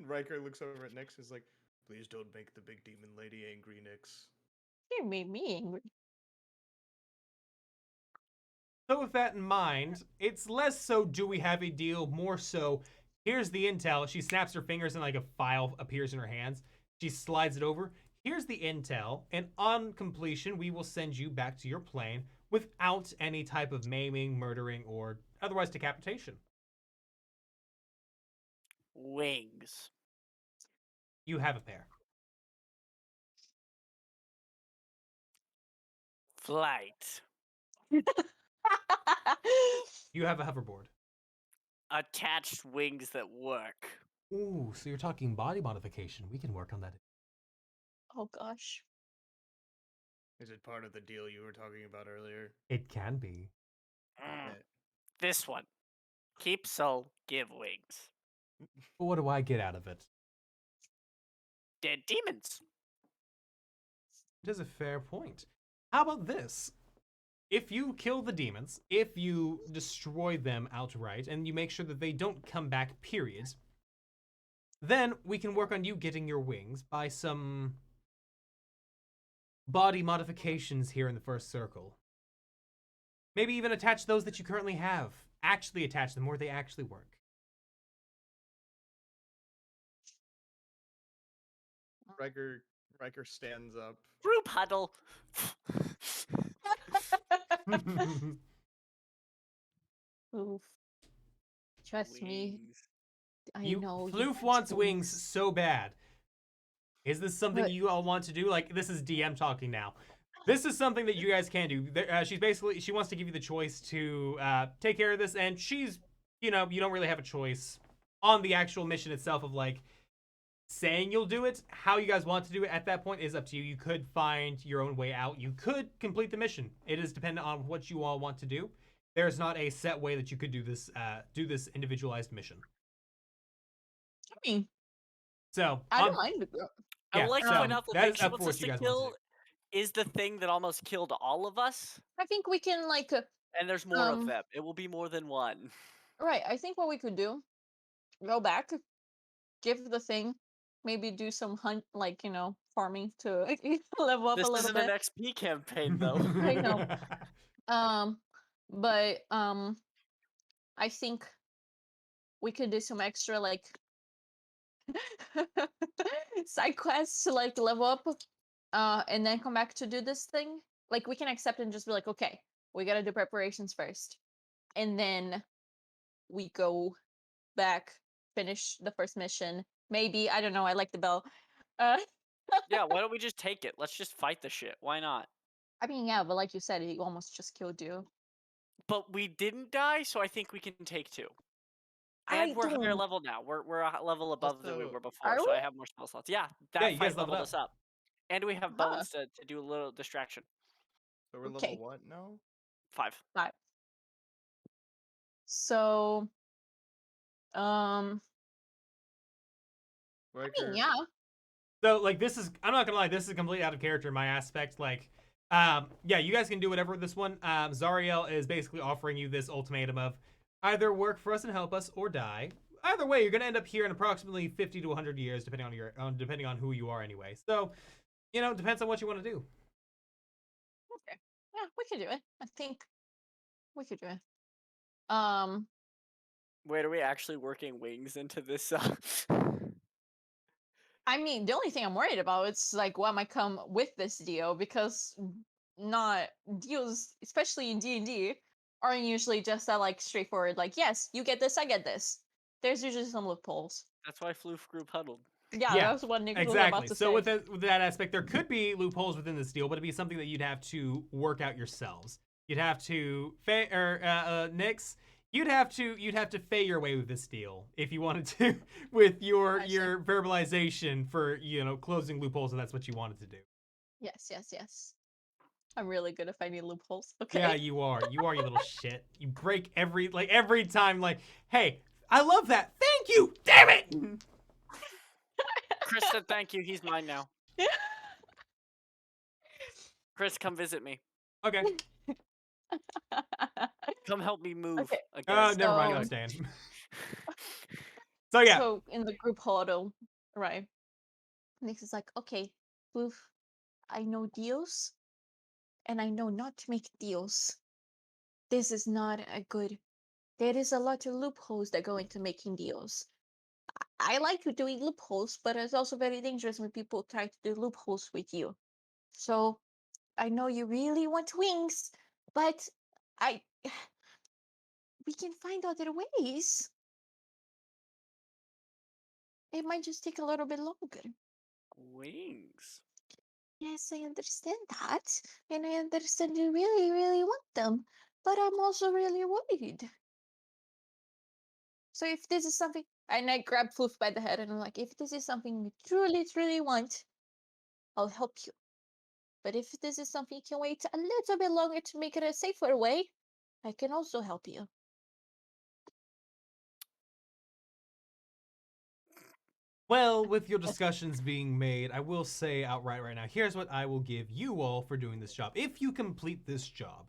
Riker looks over at Nyx and is like, please don't make the big demon lady angry, Nyx. You made me angry. So with that in mind, it's less so do we have a deal, more so here's the intel. She snaps her fingers and like a file appears in her hands. She slides it over. Here's the intel, and on completion, we will send you back to your plane without any type of maiming, murdering, or otherwise decapitation. Wings. You have a pair. Flight. You have a hoverboard. Attached wings that work. Ooh, so you're talking body modification. We can work on that. Oh gosh. Is it part of the deal you were talking about earlier? It can be. This one. Keep soul, give wings. But what do I get out of it? Dead demons. It is a fair point. How about this? If you kill the demons, if you destroy them outright, and you make sure that they don't come back, period, then we can work on you getting your wings by some body modifications here in the first circle. Maybe even attach those that you currently have. Actually attach them where they actually work. Riker stands up. Group huddle. Oof. Trust me. I know. Floof wants wings so bad. Is this something you all want to do? Like, this is DM talking now. This is something that you guys can do. She wants to give you the choice to take care of this, and she's, you don't really have a choice on the actual mission itself of like saying you'll do it. How you guys want to do it at that point is up to you. You could find your own way out. You could complete the mission. It is dependent on what you all want to do. There's not a set way that you could do this individualized mission. I mean, so I don't mind it. I would like to point out the thing she wants us to kill is the thing that almost killed all of us. I think we can like and there's more of them. It will be more than one. Right. I think what we could do, go back, give the thing, maybe do some hunt, like, farming to level up a little bit. This isn't an XP campaign though. I know. But I think we could do some extra like side quests to like level up, and then come back to do this thing. Like we can accept and just be like, okay, we gotta do preparations first, and then we go back, finish the first mission. Maybe, I don't know. I like the bell. Yeah, why don't we just take it? Let's just fight the shit. Why not? I mean, yeah, but like you said, he almost just killed you. But we didn't die, so I think we can take 2. And we're higher level now. We're a level above than we were before, so I have more spell slots. Yeah, that you fight guys leveled us up. And we have bones to do a little distraction. So we're level what now? 5. So I Riker. mean, yeah. So like this is, I'm not gonna lie, this is completely out of character in my aspect. Like, yeah, you guys can do whatever with this one. Zariel is basically offering you this ultimatum of either work for us and help us or die. Either way, you're gonna end up here in approximately 50 to 100 years, depending on depending on who you are anyway. So, you know, depends on what you want to do. Okay. Yeah, we could do it. I think we could do it. Um, Wait, are we actually working wings into this? I mean, the only thing I'm worried about is like what might come with this deal because not deals, especially in D&D, aren't usually just that like straightforward. Like, yes, you get this, I get this. There's usually some loopholes. That's why Floof group huddled. Yeah, Yeah, that's what Nick was exactly. about to So say. with that aspect, there could be loopholes within this deal, but it'd be something that you'd have to work out yourselves. You'd have to Nix. You'd have to fey your way with this deal if you wanted to, with your I see. your verbalization for closing loopholes, if that's what you wanted to do. Yes, yes, yes. I'm really good at finding loopholes. Okay. Yeah, you are. You are, you little shit. You break every time. Like, hey, I love that. Thank you. Damn it. Chris said thank you. He's mine now. Chris, come visit me. Okay. Come help me move. Okay. Again. Never mind. I'm So- staying. So yeah. So in the group huddle, right? Nix is like, okay, Boof, I know deals, and I know not to make deals. This is not a good. There is a lot of loopholes that go into making deals. I like doing loopholes, but it's also very dangerous when people try to do loopholes with you. So I know you really want wings, but I we can find other ways. It might just take a little bit longer. Wings. Yes, I understand that. And I understand you really, really want them. But I'm also really worried. So if this is something, and I grab Floof by the head and I'm like, if this is something you truly, truly want, I'll help you. But if this is something you can wait a little bit longer to make it a safer way, I can also help you. Well, with your discussions being made, I will say outright right now, here's what I will give you all for doing this job. If you complete this job,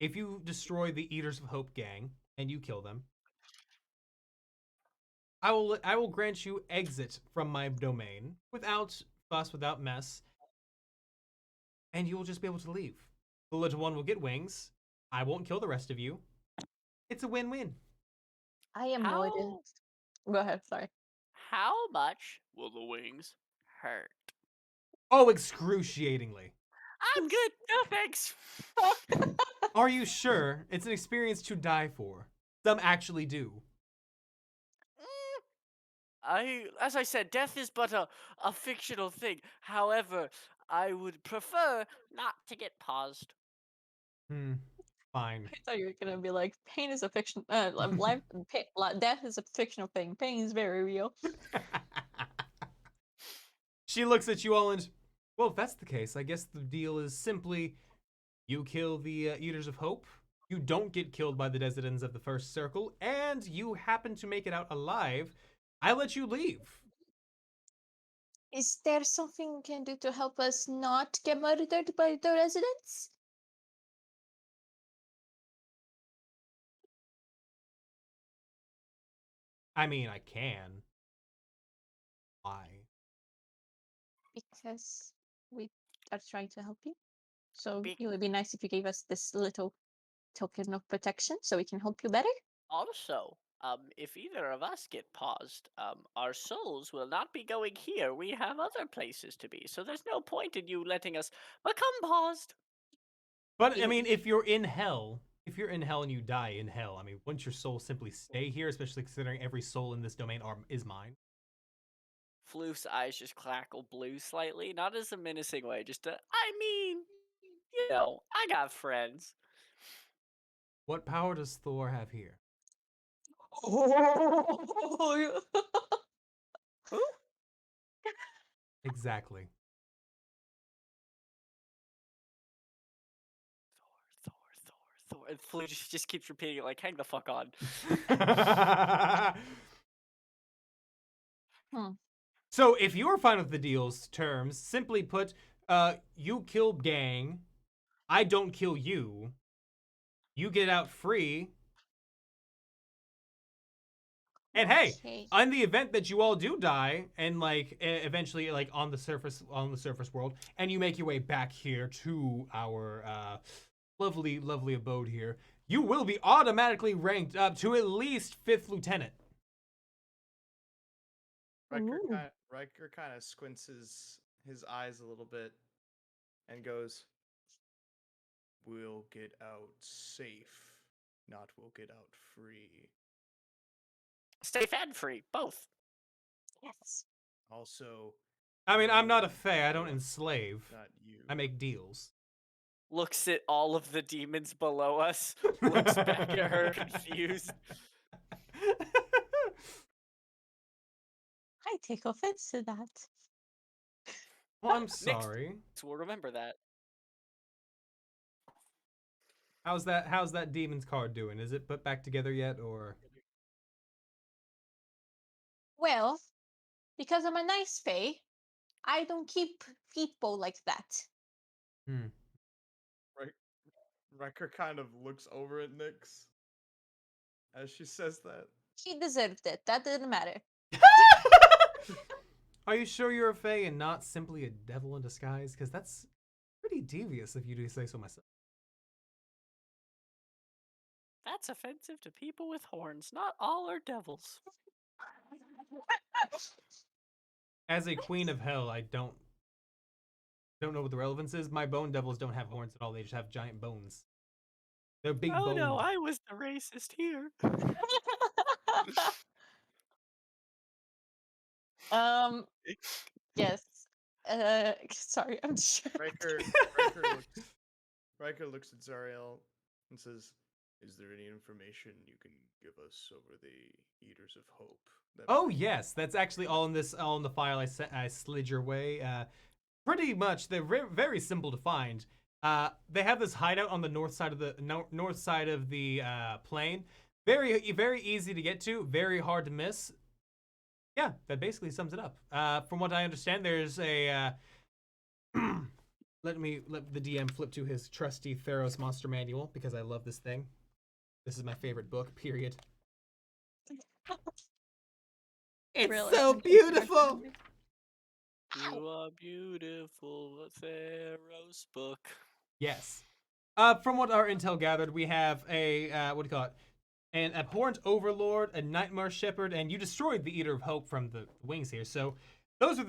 if you destroy the Eaters of Hope gang and you kill them, I will grant you exit from my domain without fuss, without mess, and you will just be able to leave. The little one will get wings. I won't kill the rest of you. It's a win-win. I am more than. Go ahead, sorry. How much will the wings hurt? Oh, excruciatingly. I'm good. No thanks. Are you sure? It's an experience to die for. Some actually do. As I said, death is but a fictional thing. However, I would prefer not to get paused. Fine. I thought you were gonna be like, pain is a fiction. Life, death is a fictional thing. Pain is very real. She looks at you all and, well, if that's the case, I guess the deal is simply you kill the Eaters of Hope, you don't get killed by the Desidens of the First Circle, and you happen to make it out alive. I let you leave. Is there something we can do to help us not get murdered by the residents? I mean, I can. Why? Because we are trying to help you. So Be- it would be nice if you gave us this little token of protection so we can help you better. Also, if either of us get paused, our souls will not be going here. We have other places to be, so there's no point in you letting us become paused. But, I mean, if you're in hell and you die in hell, I mean, wouldn't your soul simply stay here, especially considering every soul in this domain is mine? Floof's eyes just crackle blue slightly, not as a menacing way, just I mean, you know, I got friends. What power does Thor have here? Oh, Who? Exactly. Thor. And Floof just keeps repeating it like, hang the fuck on. So if you're fine with the deal's terms, simply put, you kill gang, I don't kill you, you get out free, and hey, Okay. on the event that you all do die, and like eventually like on the surface world, and you make your way back here to our lovely abode here, you will be automatically ranked up to at least 5th lieutenant. Ooh. Riker kind of squints his eyes a little bit and goes, "We'll get out safe, not we'll get out free. Safe and free, both. Yes. Also, I mean, I'm no not a fae. I don't more, enslave. not you." I make deals. Looks at all of the demons below us. Looks back at her, confused. I take offense to that. Well, I'm sorry. So we'll remember that. How's that demon's card doing? Is it put back together yet, or? Well, because I'm a nice fae, I don't keep people like that. Hmm. Riker kind of looks over at Nyx as she says that. She deserved it. That didn't matter. Are you sure you're a fae and not simply a devil in disguise? Because that's pretty devious if you do say so myself. That's offensive to people with horns. Not all are devils. As a queen of hell, I don't know what the relevance is. My bone devils don't have horns at all. They just have giant bones. They're big Oh boned. no, I was the racist here. Yes. Sorry, I'm distracted. Riker looks at Zariel and says, "Is there any information you can give us over the Eaters of Hope?" Oh yes, that's actually all in the file I slid your way. Pretty much, they're very simple to find. They have this hideout on the north side of the plane. Very easy to get to. Very hard to miss. Yeah, that basically sums it up. From what I understand, there's a. Let the DM flip to his trusty Theros Monster Manual because I love this thing. This is my favorite book. Period. It's Really? so beautiful. You are beautiful, Theros book. Yes. From what our intel gathered, we have a what do you call it? An abhorrent overlord, a nightmare shepherd, and you destroyed the Eater of Hope from the wings here. So those would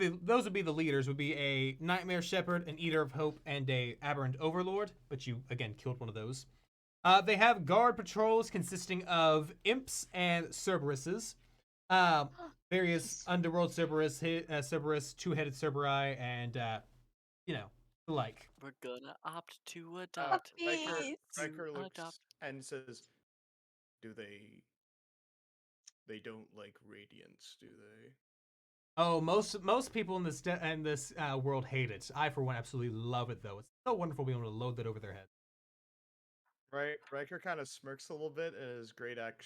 be the leaders. Would be a nightmare shepherd, an Eater of Hope, and a aberrant overlord. But you again killed one of those. They have guard patrols consisting of imps and Cerberuses. Various underworld Cerberus, two-headed Cerberi, and you know, the like. We're gonna opt to adopt. Riker looks Adopt. and says, "Do they don't like radiance, do they?" Oh, most people in this world hate it. I, for one, absolutely love it, though. It's so wonderful being able to load that over their head. Riker kind of smirks a little bit, and his great axe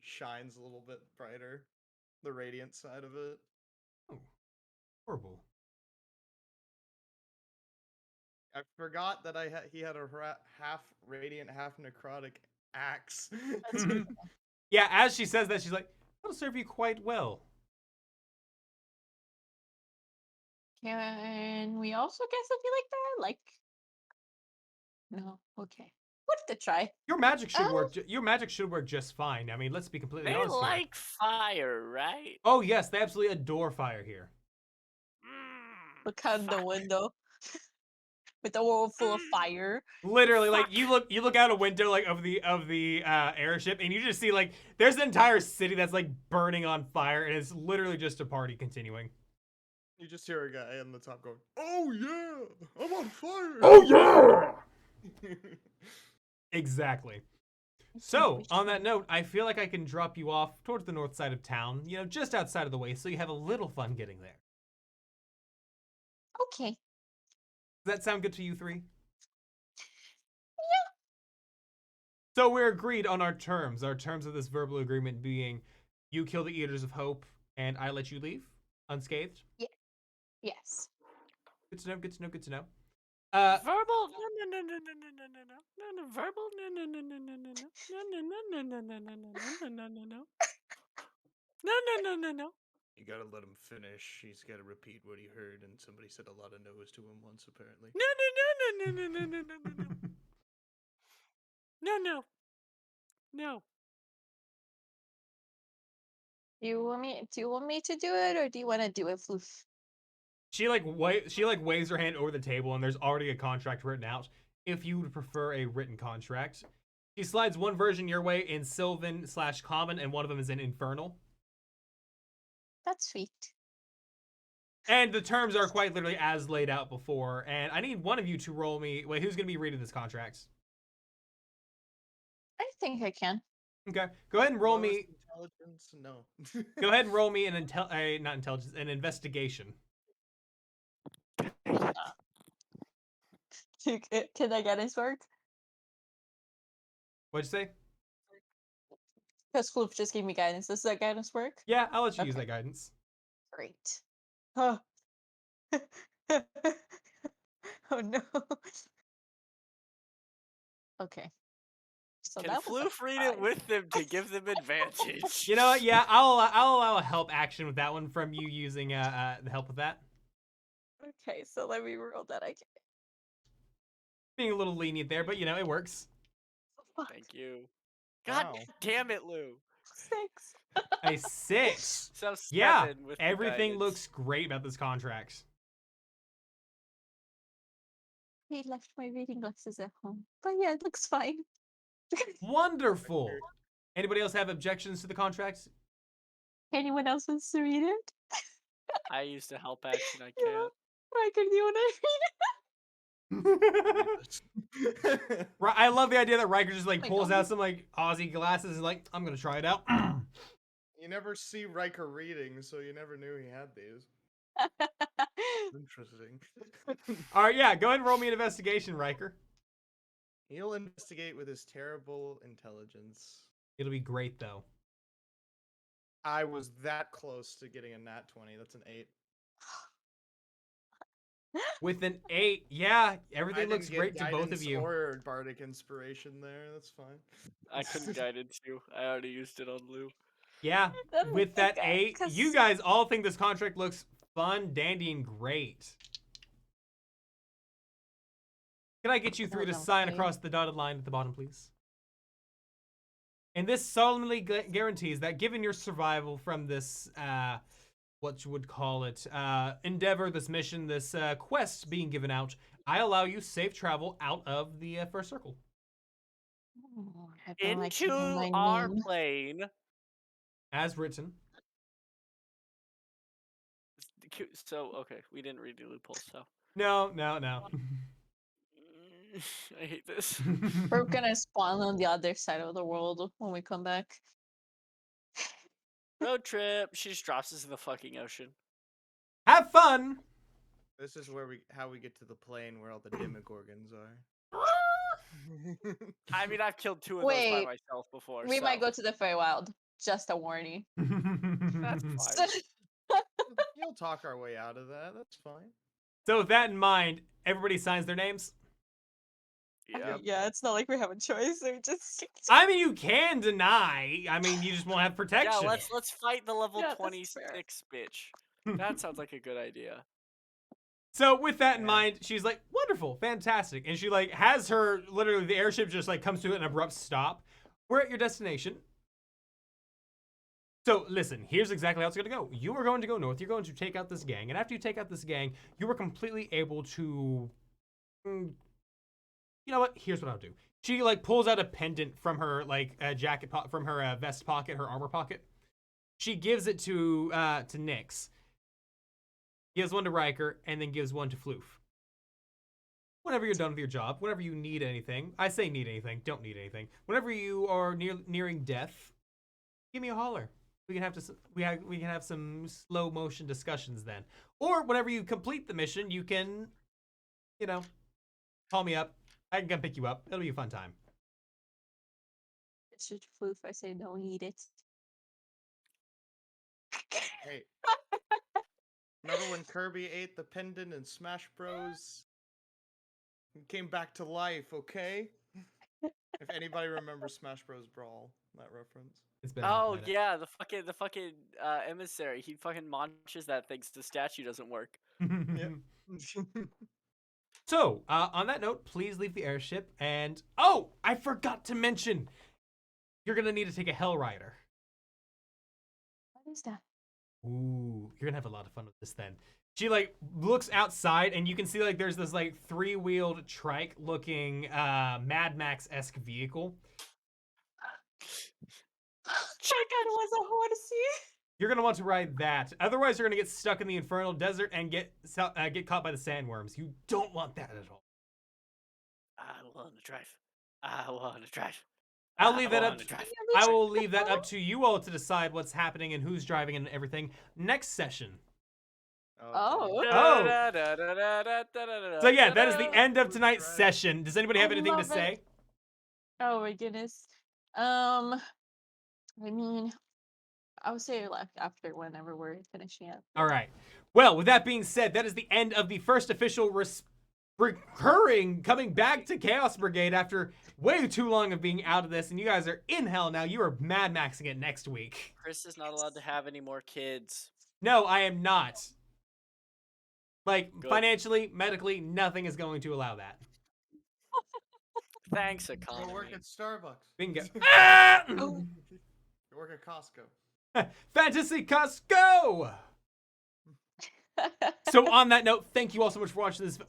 shines a little bit brighter. The radiant side of it. Oh, horrible. I forgot that he had a half radiant, half necrotic axe. Yeah, as she says that, she's like, "That'll serve you quite well." Can we also get something like that? Like, no. Okay. Worth a try. Your magic should work. Your magic should work just fine. I mean, let's be completely They honest here. like fire, right? Oh yes, they absolutely adore fire here. Look out the window with a world full of fire. Literally, like you look out a window like of the airship, and you just see like there's an entire city that's like burning on fire, and it's literally just a party continuing. You just hear a guy on the top going, "Oh yeah, I'm on fire!" Oh yeah! Exactly. So, on that note, I feel like I can drop you off towards the north side of town, you know, just outside of the way, so you have a little fun getting there. Okay. Does that sound good to you three? Yeah. So we're agreed on our terms. Our terms of this verbal agreement being you kill the Eaters of Hope, And I let you leave unscathed. Yes. Good to know. Good to know. Good to know. Verbal? No. Verbal? No. You gotta let him finish. He's gotta repeat what he heard, and somebody said a lot of no's to him once, apparently. No. Do you want me to do it, or do you want to do it, Floof? She waves her hand over the table, and there's already a contract written out. If you would prefer a written contract, she slides one version your way in Sylvan/Common, and one of them is in Infernal. That's sweet. And the terms are quite literally as laid out before. And I need one of you to roll me. Wait, who's gonna be reading this contract? I think I can. Okay, go ahead and roll Lowest me. Intelligence? No. Go ahead and roll me an not intelligence, an investigation. Can that guidance work? What'd you say? Because Floof just gave me guidance. Does that guidance work? Yeah, I'll let you use Okay. that guidance. Great. Oh. Oh no. Okay. So Can that was a Floof read it 5. with them to give them advantage? You know what? Yeah, I'll allow a help action with that one from you using the help with that. Okay, so let me roll that again. Being a little lenient there, but you know it works. Fuck. Thank you. God Wow. damn it, Lou. 6. A 6. So Yeah, 7 with the everything guidance. looks great about this contract. He left my reading glasses at home. But yeah, it looks fine. Wonderful. Anybody else have objections to the contract? Anyone else wants to read it? I used a help action. I Yeah. can't. Riker, do you want to Right, I love the idea that Riker just like Wait, pulls don't out some like Aussie glasses and is like, I'm gonna try it out. You never see Riker reading, so you never knew he had these. read it? Interesting. All right, yeah, go ahead and roll me an investigation, Riker. He'll investigate with his terrible intelligence. It'll be great though. I was that close to getting a nat 20. That's an 8. With an 8, yeah, I everything looks didn't great get to both of guidance you. or bardic inspiration there. That's fine. I couldn't guidance you. I already used it on Lou. Yeah, That with makes that sense, 8, you 'cause- guys all think this contract looks fun, dandy, and great. Can I get you three to Hold on, sign please. across the dotted line at the bottom, please? And this solemnly guarantees that given your survival from this, what you would call it, endeavor, this mission, this quest being given out, I allow you safe travel out of the first circle. Oh, I don't like Into hearing my our name. plane. As written. So, okay, we didn't read the loophole, so. No. I hate this. We're gonna spawn on the other side of the world when we come back. Road trip. She just drops us in the fucking ocean. Have fun! This is where how we get to the plane where all the demogorgons are. I mean, I've killed 2 of those by Wait, myself before. We so. might go to the Feywild. Just a warning. That's fine. You'll talk our way out of that. That's fine. So with that in mind, everybody signs their names? Yeah. Yeah, it's not like we have a choice. We just. I mean, you can deny. I mean, you just won't have protection. Yeah, let's fight the level Yeah, that's 26 bitch. That sounds like a good idea. So with that in Yeah. mind, she's like, wonderful, fantastic. And she like has her, literally the airship just like comes to an abrupt stop. We're at your destination. So listen, here's exactly how it's gonna go. You are going to go north, you're going to take out this gang. And after you take out this gang, you are completely able to, you know what, here's what I'll do. She like pulls out a pendant from her like jacket, from her vest pocket, her armor pocket. She gives it to Nyx. Gives one to Riker, and then gives one to Floof. Whenever you're done with your job, whenever you need anything, I say need anything, don't need anything. Whenever you are nearing death, give me a holler. We can have some slow motion discussions then. Or whenever you complete the mission, you can, you know, call me up. I can come pick you up. It'll be a fun time. Should Floof, I say don't eat it. Hey, remember when Kirby ate the pendant in Smash Bros? He came back to life, okay? If anybody remembers Smash Bros. Brawl, that reference. It's been a hot Oh minute. yeah, the fucking emissary. He fucking launches that thing so the statue doesn't work. Yep. So, on that note, please leave the airship. And oh, I forgot to mention, you're gonna need to take a Hell Rider. What is that? Ooh, you're gonna have a lot of fun with this then. She like looks outside and you can see like there's this like 3-wheeled trike looking Mad Max-esque vehicle. Check out was a horsey. You're gonna want to ride that. Otherwise, you're gonna get stuck in the infernal desert and get caught by the sandworms. You don't want that at all. I want to drive. I want to drive. I'll leave that up. To drive. I will leave that up to you all to decide what's happening and who's driving and everything next session. Oh. So yeah, that is the end of tonight's Right. session. Does anybody have I anything to love it. say? Oh my goodness. I mean, I'll say like after whenever we're finishing up. All right. Well, with that being said, that is the end of the first official recurring coming back to Chaos Brigade after way too long of being out of this, and you guys are in hell now. You are Mad Maxing it next week. Chris is not allowed to have any more kids. No, I am not. Like, Good. financially, medically, nothing is going to allow that. Thanks, Go economy. work at Starbucks. Bingo. Go work at Costco. Fantasy Costco! So on that note, thank you all so much for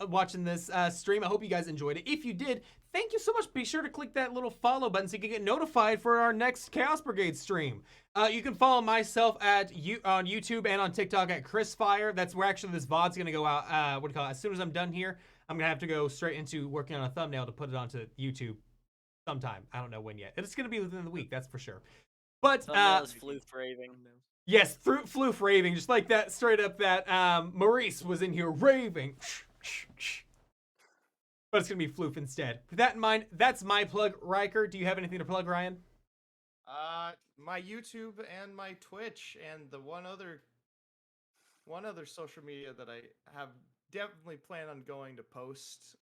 watching this stream. I hope you guys enjoyed it. If you did, thank you so much. Be sure to click that little follow button so you can get notified for our next Chaos Brigade stream. You can follow myself on YouTube and on TikTok at Krisfire. That's where actually this VOD's gonna go out. As soon as I'm done here, I'm gonna have to go straight into working on a thumbnail to put it onto YouTube sometime. I don't know when yet. It's gonna be within the week, that's for sure. But Thumbnail is floof raving. yes, floof raving, just like that, straight up that Maurice was in here raving. But it's gonna be floof instead. With that in mind, that's my plug. Riker, do you have anything to plug, Ryan? My YouTube and my Twitch and the one other social media that I have definitely plan on going to post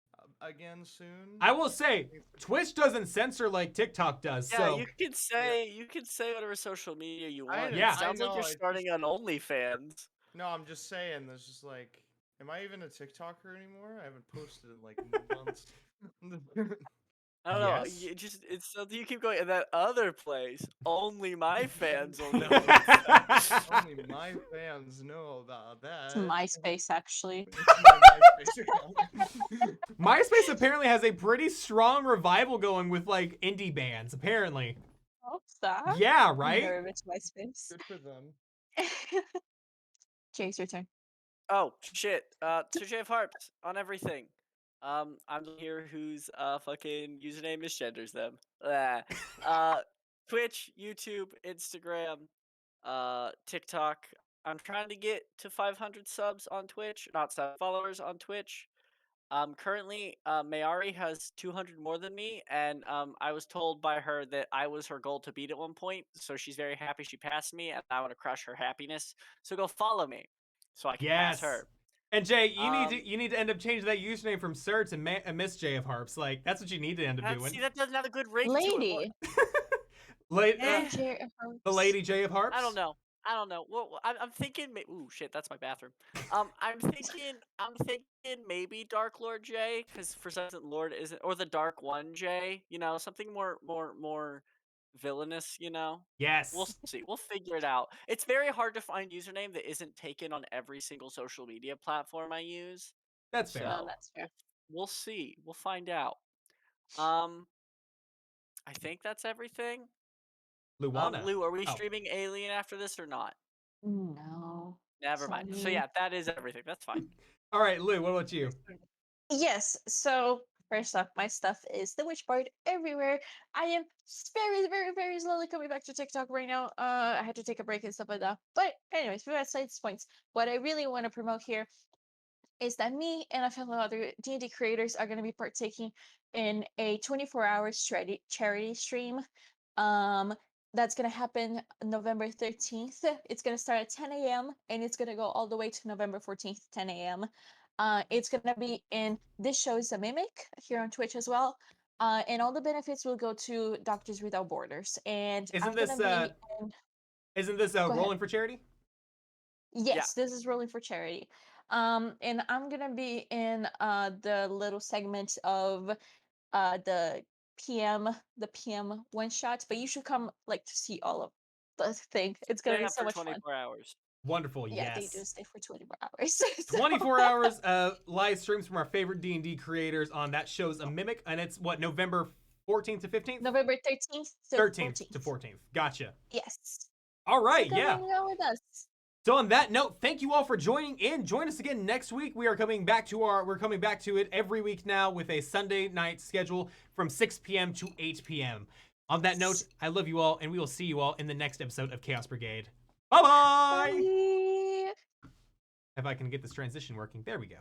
again soon. I will say, Twitch doesn't censor like TikTok does. Yeah, So you can say whatever social media you want. Yeah. It sounds like you're starting on OnlyFans. No, I'm just saying. There's just like, am I even a TikToker anymore? I haven't posted in like months. I don't know. Yes. It's something you keep going. And that other place, only my fans will know. Only my fans know about that. It's MySpace actually. It's my MySpace account. MySpace apparently has a pretty strong revival going with like indie bands. Apparently, Oh, stop. yeah, right. Very much MySpace. Good for them. Jake's your turn. Oh shit. To JF Harps on everything. I'm here whose fucking username misgenders them. Twitch, YouTube, Instagram, TikTok. I'm trying to get to 500 subs on Twitch, not subs, followers on Twitch. Currently, Mayari has 200 more than me, and I was told by her that I was her goal to beat at one point, so she's very happy she passed me, and I want to crush her happiness. So go follow me, so I can pass her. And Jay, you need to end up changing that username from Sir to Miss JF Harps. Like that's what you need to end up doing. See, that doesn't have a good ring to Lady. it. The Lady JF Harps. I don't know. Well, I'm thinking. Ooh, shit, that's my bathroom. I'm thinking maybe Dark Lord J, because for some reason Lord isn't, or the Dark One J. You know, something more villainous. You know. Yes. We'll see. We'll figure it out. It's very hard to find username that isn't taken on every single social media platform I use. That's fair. No, that's fair. We'll see. We'll find out. I think that's everything. Luana. Lou, are we streaming Alien after this or not? No. Never mind. So Sorry. yeah, that is everything. That's fine. All right, Lou, what about you? Yes. So first off, my stuff is the witch board everywhere. I am very slowly coming back to TikTok right now. I had to take a break and stuff like that. But anyways, besides points, what I really want to promote here is that me and a fellow other D&D creators are going to be partaking in a 24-hour charity stream. That's gonna happen November 13th. It's gonna start at 10 a.m. and it's gonna go all the way to November 14th, 10 a.m. It's gonna be in This Show is a Mimic here on Twitch as well. And all the benefits will go to Doctors Without Borders. And Isn't I'm this gonna be in. Go ahead. rolling for charity? Yes, this is Rolling for Charity. And I'm gonna be in the little segment of the PM one shot, but you should come like to see all of the thing. It's gonna Stay be up so for much fun. 24 hours. Wonderful, Yeah, they do yes. stay for 24 hours. So- 24 hours of live streams from our favorite D&D creators on That Show's a Mimic, and it's what, November 14th to 15th? November 13th to 13th to 14th. Gotcha. Yes. All right, So come yeah. hang out with us. So on that note, thank you all for joining in. Join us again next week. We're coming back to it every week now with a Sunday night schedule from 6 p.m. to 8 p.m. On that note, I love you all, and we will see you all in the next episode of Chaos Brigade. Bye-bye! Bye. If I can get this transition working. There we go.